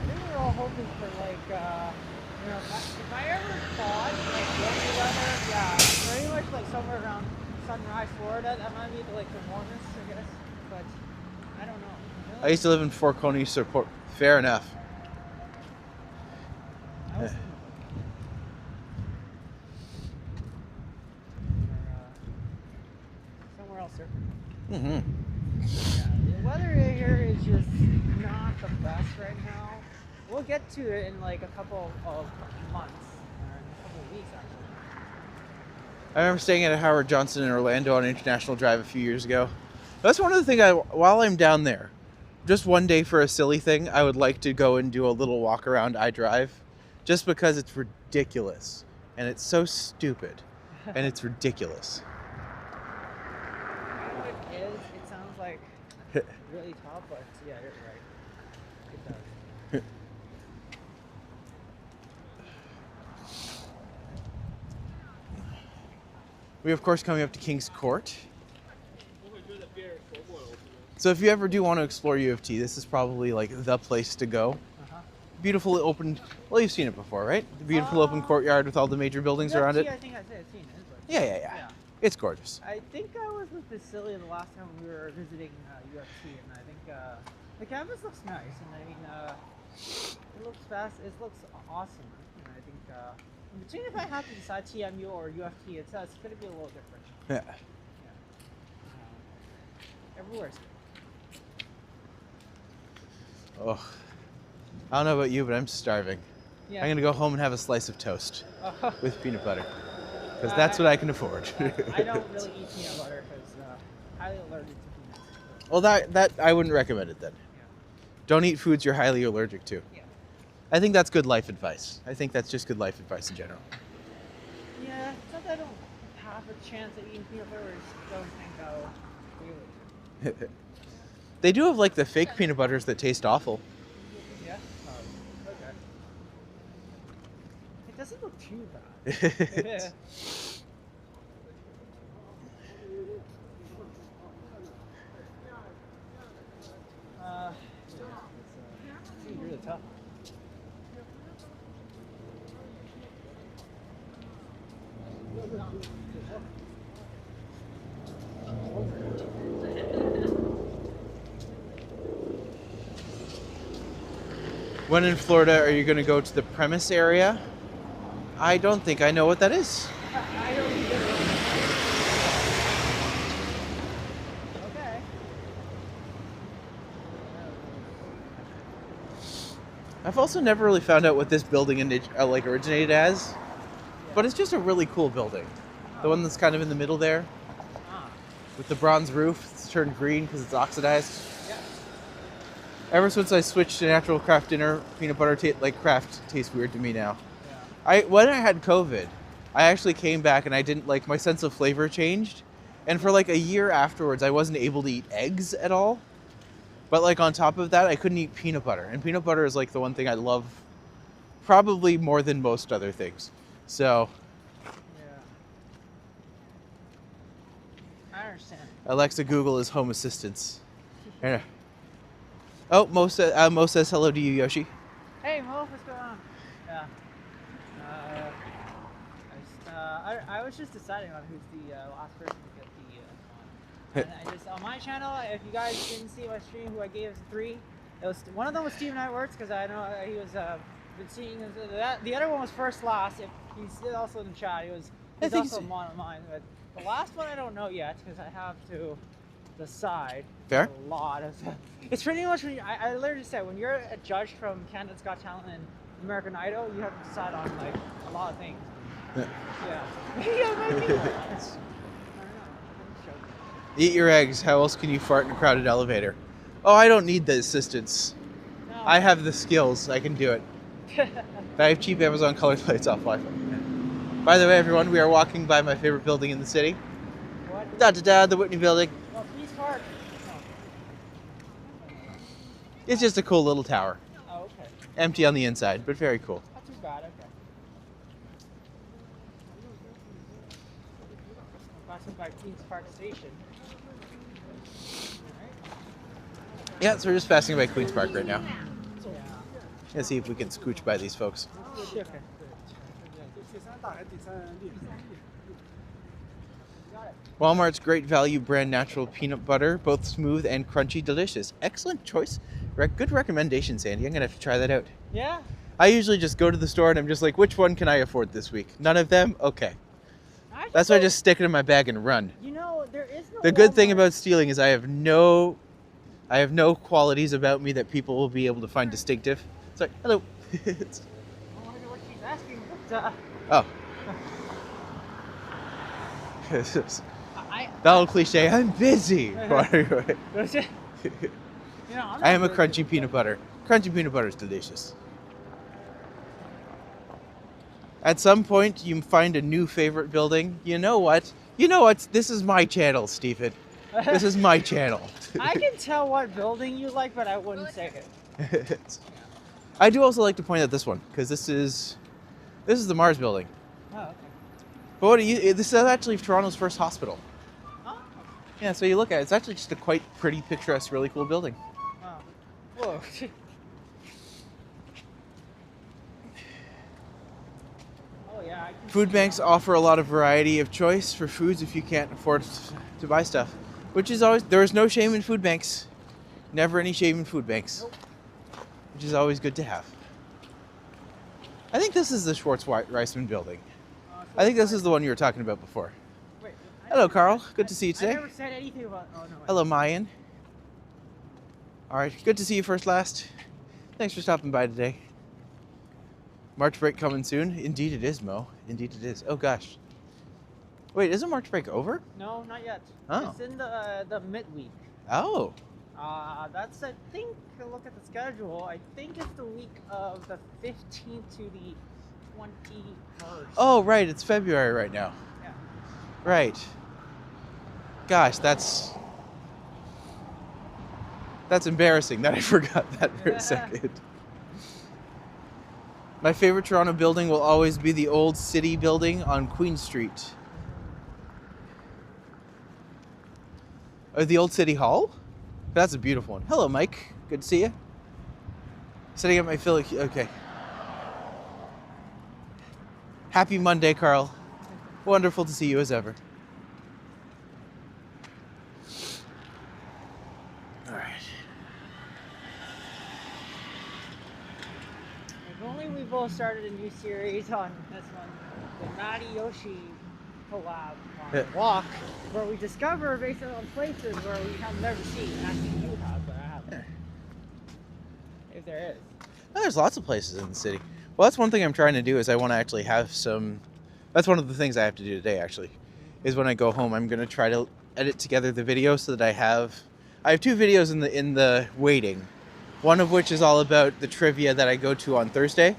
think we're all hoping for if I ever thought winter weather, yeah, very much like somewhere around Sunrise, Florida. That might be like the warmest, I guess. But I don't know. I used to live in Fort Coney, so fair enough. I was somewhere else there. Mm-hmm. Yeah, the weather here is just not the best right now. We'll get to it in like a couple of months, or in a couple of weeks actually. I remember staying at a Howard Johnson in Orlando on International Drive a few years ago. That's one of the things while I'm down there, just one day for a silly thing, I would like to go and do a little walk around iDrive, just because it's ridiculous. And it's so stupid. And it's ridiculous. I know what it is. It sounds like really tough, but yeah, you're right. It does. We, of course, coming up to King's Court. So if you ever do want to explore U of T, this is probably like the place to go. Beautiful open, well, you've seen it before, right? The beautiful open courtyard with all the major buildings around it. I think I've seen it. But Yeah. It's gorgeous. I think I was with Basilia the last time we were visiting UFT, and I think the campus looks nice, and I mean, it looks fast. It looks awesome, and I think between if I have to decide TMU or UFT, it's going to be a little different. Yeah. Everywhere's good. Oh, I don't know about you, but I'm starving. Yeah. I'm gonna go home and have a slice of toast with peanut butter, because that's what I can afford. I don't really eat peanut butter because I'm highly allergic to peanuts. Well, that I wouldn't recommend it then. Yeah. Don't eat foods you're highly allergic to. Yeah. I think that's good life advice. I think that's just good life advice in general. Yeah, it's not that I don't have a chance at eating peanut butter, I just don't think I'll be able to. They do have like the fake peanut butters that taste awful. Yeah? Oh, okay. It doesn't look too bad. It's really tough. When in Florida, are you going to go to the premise area? I don't think I know what that is. I don't either. Okay. I've also never really found out what this building originated as, but it's just a really cool building. The one that's kind of in the middle there, with the bronze roof. It's turned green because it's oxidized. Yeah. Ever since I switched to natural craft dinner, peanut butter craft tastes weird to me now. Yeah. When I had COVID, I actually came back and I didn't like my sense of flavor changed, and for like a year afterwards, I wasn't able to eat eggs at all. But like on top of that, I couldn't eat peanut butter, and peanut butter is like the one thing I love, probably more than most other things. So. I understand. Alexa, Google is home assistance. Oh, Mo says hello to you, Yoshi. Hey Mo, what's going on? Yeah. I was just deciding on who's the last person to get the and I just on my channel, if you guys didn't see my stream, who I gave us 3, it was one of them was Steven Knightworks because I know he was been seeing that. The other one was first last. If he's also in the chat, he's also one of mine. But the last one I don't know yet because I have to decide. Fair. A lot of it's pretty much when I literally said when you're a judge from Canada's Got Talent and American Idol, you have to decide on like a lot of things. Yeah. Yeah, maybe. Eat your eggs. How else can you fart in a crowded elevator? Oh, I don't need the assistance. No. I have the skills. I can do it. I have cheap Amazon color plates off Wi-Fi. By the way, everyone, we are walking by my favorite building in the city. What? The Whitney Building. Oh, Peace Park. It's just a cool little tower. Oh, okay. Empty on the inside, but very cool. Not too bad, okay. Passing by Queen's Park Station. Yeah, so we're just passing by Queen's Park right now. Yeah. Let's see if we can scooch by these folks. Okay. Walmart's Great Value brand natural peanut butter, both smooth and crunchy, delicious. Excellent choice. Good recommendation, Sandy. I'm going to have to try that out. Yeah? I usually just go to the store and I'm just like, which one can I afford this week? None of them? Okay. That's why I just stick it in my bag and run. You know, there is no The good thing Walmart. about stealing is I have no qualities about me that people will be able to find distinctive. It's like, hello. I wonder what she's asking. But, Oh. That little cliche, I'm busy. You know, I am a crunchy peanut butter. Crunchy peanut butter is delicious. At some point, you find a new favorite building. You know what? This is my channel, Stephen. This is my channel. I can tell what building you like, but I wouldn't say it. I do also like to point out this one because this is the Mars building. Oh, okay. But this is actually Toronto's first hospital. Oh. Yeah, so you look at it, it's actually just a quite pretty, picturesque, really cool building. Oh. Whoa. Oh yeah. Food banks offer a lot of variety of choice for foods if you can't afford to buy stuff, which is always, there is no shame in food banks. Never any shame in food banks. Nope. Which is always good to have. I think this is the Schwartz-Reisman building. I think this is the one you were talking about before. Wait, Hello, Carl. Good to see you today. I never said anything about. Oh no. Hello, Mayan. All right, good to see you first last. Thanks for stopping by today. March break coming soon. Indeed it is, Mo. Indeed it is. Oh gosh. Wait, isn't March break over? No, not yet. Oh. It's in the midweek. Oh. That's I think. Look at the schedule. I think it's the week of the 15th to the 21st. Oh, right. It's February right now. Yeah. Right. Gosh, that's embarrassing that I forgot that for a second. My favorite Toronto building will always be the old city building on Queen Street. The old City Hall? That's a beautiful one. Hello, Mike. Good to see you. Setting up my Philly. Okay. Happy Monday, Carl. Wonderful to see you as ever. All right. only we both started a new series on this one, the Matti Yoshi collab on walk, where we discover basically on places where we have never seen. Actually, you have, but I haven't. If there is. Well, there's lots of places in the city. Well, that's one thing I'm trying to do is I want to actually have some. That's one of the things I have to do today. Actually, is when I go home, I'm going to try to edit together the video so that I have 2 videos in the waiting. One of which is all about the trivia that I go to on Thursday.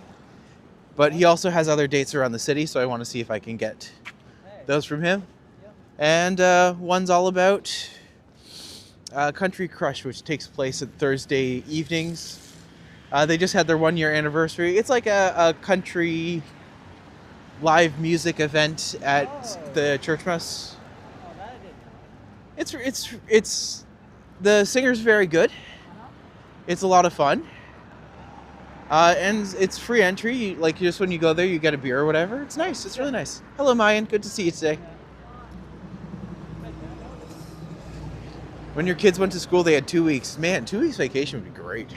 But he also has other dates around the city, so I want to see if I can get those from him. Yep. And one's all about Country Crush, which takes place at Thursday evenings. They just had their 1-year anniversary. It's like a country live music event at the church mess. Oh, that I didn't know. It's the singer's very good. It's a lot of fun. And it's free entry. Like, just when you go there, you get a beer or whatever. It's nice. It's really nice. Hello, Mayan. Good to see you today. When your kids went to school, they had 2 weeks. Man, 2 weeks vacation would be great.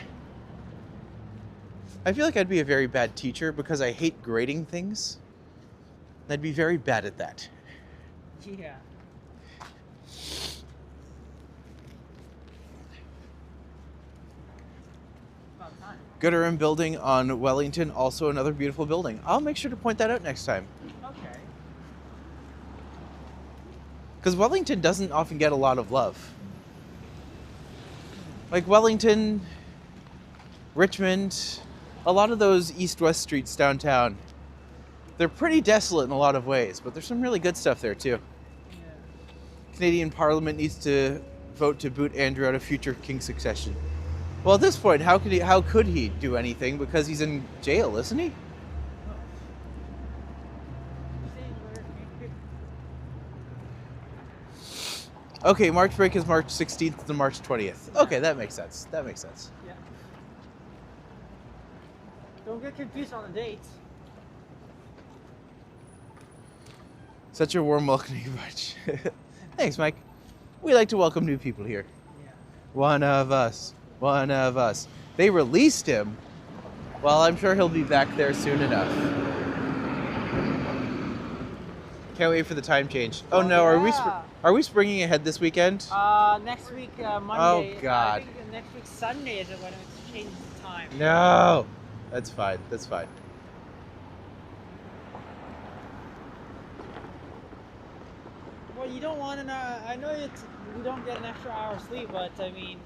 I feel like I'd be a very bad teacher because I hate grading things. I'd be very bad at that. Yeah. Gooderham building on Wellington, also another beautiful building. I'll make sure to point that out next time. Okay. Because Wellington doesn't often get a lot of love. Like Wellington, Richmond, a lot of those east-west streets downtown, they're pretty desolate in a lot of ways, but there's some really good stuff there too. Yeah. Canadian Parliament needs to vote to boot Andrew out of future king succession. Well, at this point, how could he do anything because he's in jail, isn't he? Okay, March break is March 16th to March 20th. Okay, that makes sense. That makes sense. Yeah. Don't get confused on the dates. Such a warm welcoming bunch. Thanks, Mike. We like to welcome new people here. Yeah. One of us. One of us. They released him. Well, I'm sure he'll be back there soon enough. Can't wait for the time change. Oh no, yeah. Are we springing ahead this weekend? Next week, Monday. Oh God. I think next week Sunday is when it changes the time. No. That's fine. That's fine. Well, you don't want to. I know you don't get an extra hour of sleep, but I mean,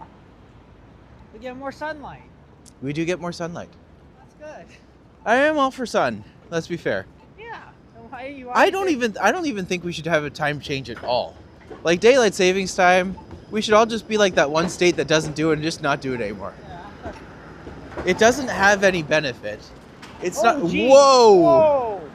we get more sunlight. We do get more sunlight. That's good. I am all for sun. Let's be fair. Yeah. Why I don't even think we should have a time change at all. Like daylight savings time, we should all just be like that one state that doesn't do it and just not do it anymore. Yeah. It doesn't have any benefit. It's not. Geez. Whoa! Whoa!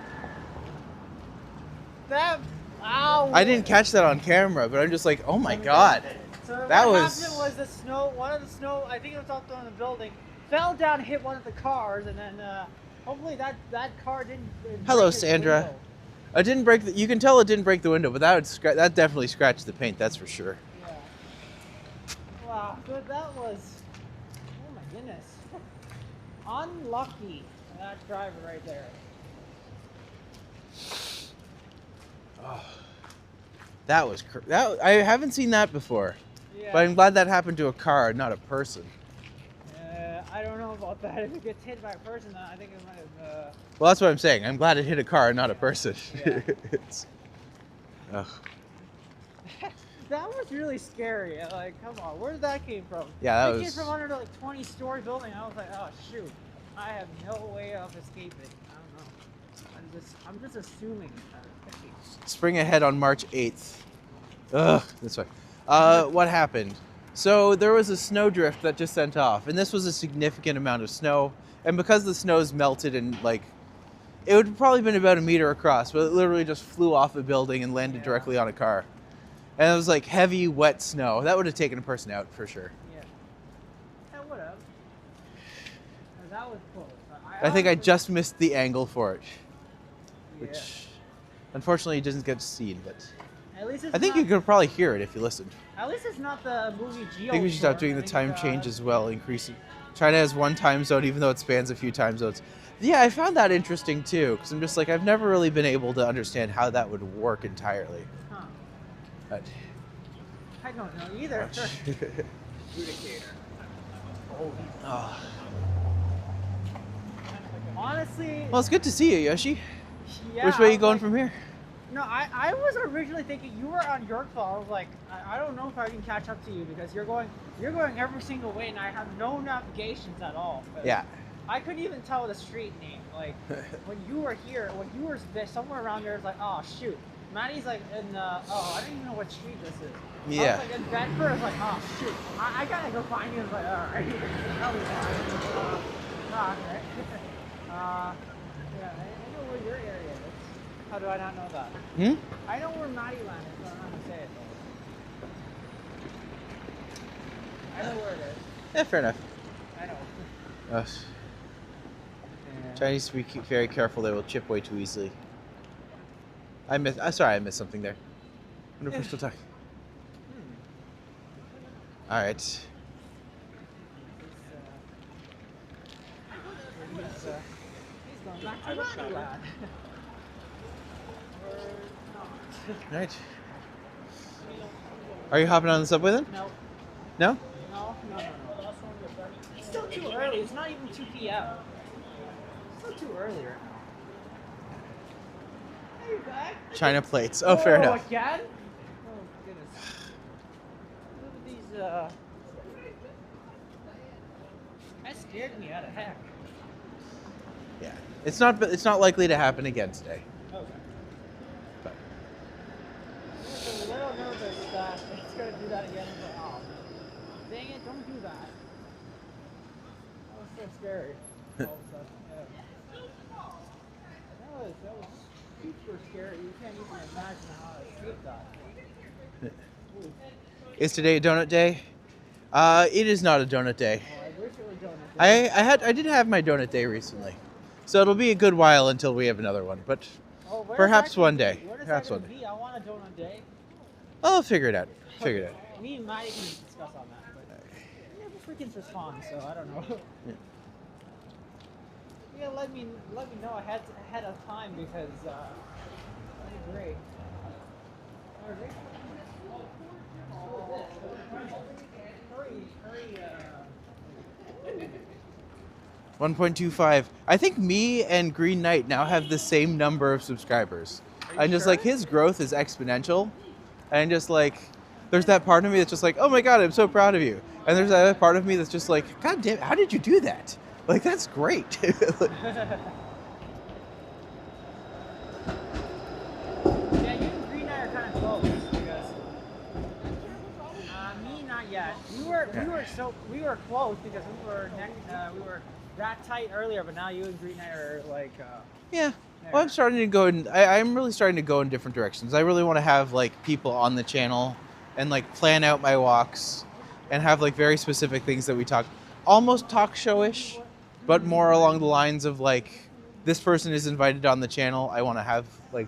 That. Ow! I didn't catch that on camera, but I'm just like, oh my God. So That what was- happened was the snow. One of the snow. I think it was up on the building. Fell down, hit one of the cars, and then hopefully that car didn't. Hello, break its Sandra. window. It didn't break. You can tell it didn't break the window, but that definitely scratched the paint. That's for sure. Yeah. Wow. But that was. Oh my goodness. Unlucky. That driver right there. Oh, that was I haven't seen that before, Yeah. but I'm glad that happened to a car, not a person. I don't know about that. If it gets hit by a person, I think it might have. Well, that's what I'm saying. I'm glad it hit a car, not a person. Yeah. Ugh. That was really scary. Like, come on, where did that came from? Yeah, that It came was. from under the 20-story building. I was like, oh shoot, I have no way of escaping. I don't know. I'm just assuming. Spring ahead on March 8th. Ugh, this way. What happened? So there was a snowdrift that just sent off, and this was a significant amount of snow. And because the snow's melted and like, it would have probably been about a meter across, but it literally just flew off a building and landed directly on a car. And it was like heavy, wet snow. That would have taken a person out for sure. Yeah. That would have. That was close. I think I just missed the angle for it, which Yeah. unfortunately doesn't get seen, but At least it's I think not, you could probably hear it if you listened. At least it's not the movie Geo. I think we should stop doing the time change as well, increasing. China has one time zone, even though it spans a few time zones. Yeah, I found that interesting too, because I'm just like, I've never really been able to understand how that would work entirely. Huh. But, I don't know either. oh. Honestly. Well, it's good to see you, Yoshi. Yeah, Which way are you going from here? No, I was originally thinking you were on Yorkville. I was like, I don't know if I can catch up to you because you're going every single way, and I have no navigations at all. Yeah. I couldn't even tell the street name. Like when you were here, when you were somewhere around there, it's like, oh shoot, Matti's like in I don't even know what street this is. Yeah. I was like in Bedford. I was like, oh shoot, I gotta go find you. I was like, all right, that was fine. Okay. Yeah, I know where your area is. How do I not know that? I know where Matti land is, but I don't know how to say it though. I know where it is. Yeah, fair enough. I know. Yeah. Chinese to be very careful; they will chip way too easily. Sorry, I missed something there. I wonder if we're still talking. All right. He's going back to Matti land. Right. Are you hopping on the subway then? No. No? No. It's still too early. It's not even 2 p.m. It's still too early right now. Hey, you back? China plates. Oh, fair enough. Again? Oh, goodness. Look at these, that scared me out of heck. Yeah. It's not likely to happen again today. Okay. But. I was a little nervous that it's going to do that again. I was like, oh, dang it, don't do that. That was so scary. All of a sudden, yeah. That was super scary. You can't even imagine how I escaped that. Is today a donut day? It is not a donut day. Oh, I wish it was donut day. I did have my donut day recently, so it'll be a good while until we have another one. But perhaps one day. Perhaps one day. I want a donut day. I'll figure it out. Figure it out. Me and Matti can discuss on that, but he never freaking responds, so I don't know. Yeah. You gotta let me know ahead of time because that'd be great. Hurry. 1.25. I think me and Green Knight now have the same number of subscribers. And just sure? like his growth is exponential. And just like there's that part of me that's just like, oh my god, I'm so proud of you. And there's that other part of me that's just like, god damn, how did you do that? Like that's great. Yeah, you and Green Knight are kind of close because me not yet. We were close because we were that tight earlier, but now you and Green Knight are like Yeah. Well, I'm starting to go in. I'm really starting to go in different directions. I really want to have like people on the channel and like plan out my walks and have like very specific things that we talk, almost talk show-ish, but more along the lines of like this person is invited on the channel. I want to have like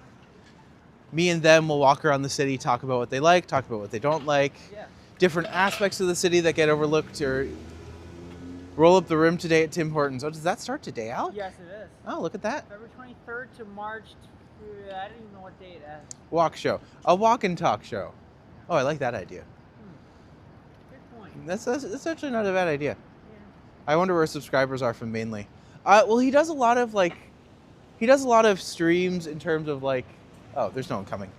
me and them will walk around the city, talk about what they like, talk about what they don't like, different aspects of the city that get overlooked, or roll up the rim today at Tim Hortons. Oh, does that start today, Alec? Yes, it is. Oh, look at that. February 23rd to March. I don't even know what date it is. Walk show. A walk and talk show. Oh, I like that idea. Good point. That's actually not a bad idea. Yeah. I wonder where subscribers are from mainly. Well, he does a lot of streams in terms of like, oh, there's no one coming.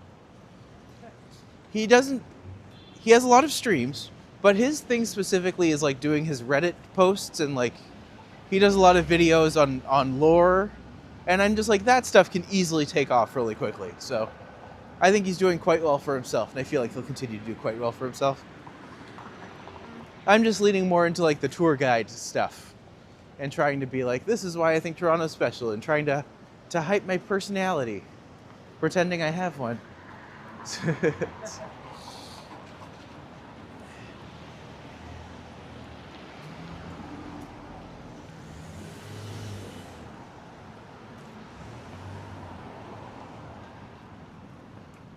He has a lot of streams, but his thing specifically is like doing his Reddit posts and like, he does a lot of videos on lore, and I'm just like, that stuff can easily take off really quickly. So I think he's doing quite well for himself, and I feel like he'll continue to do quite well for himself. I'm just leaning more into like the tour guide stuff and trying to be like, this is why I think TOURonno's special, and trying to hype my personality, pretending I have one.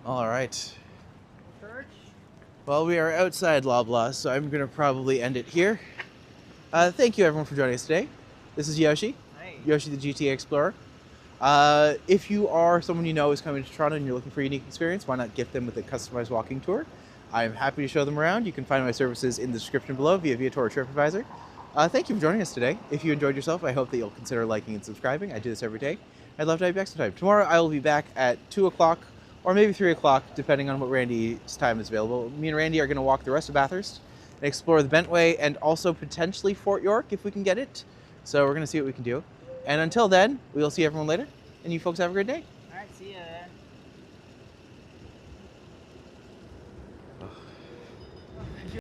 All right. Church? Well, we are outside Loblaw, so I'm going to probably end it here. Thank you everyone for joining us today. This is Yoshi, Hey. Yoshi the GTA Explorer. If you are someone you know is coming to Toronto and you're looking for a unique experience, why not gift them with a customized walking tour? I'm happy to show them around. You can find my services in the description below via VIATOR or TRIPADVISor. Thank you for joining us today. If you enjoyed yourself, I hope that you'll consider liking and subscribing. I do this every day. I'd love to have you back sometime. Tomorrow I will be back at 2 o'clock or maybe 3 o'clock, depending on what Randy's time is available. Me and Randy are going to walk the rest of Bathurst and explore the Bentway and also potentially Fort York if we can get it. So we're going to see what we can do. And until then, we will see everyone later. And you folks have a great day. All right, see ya then.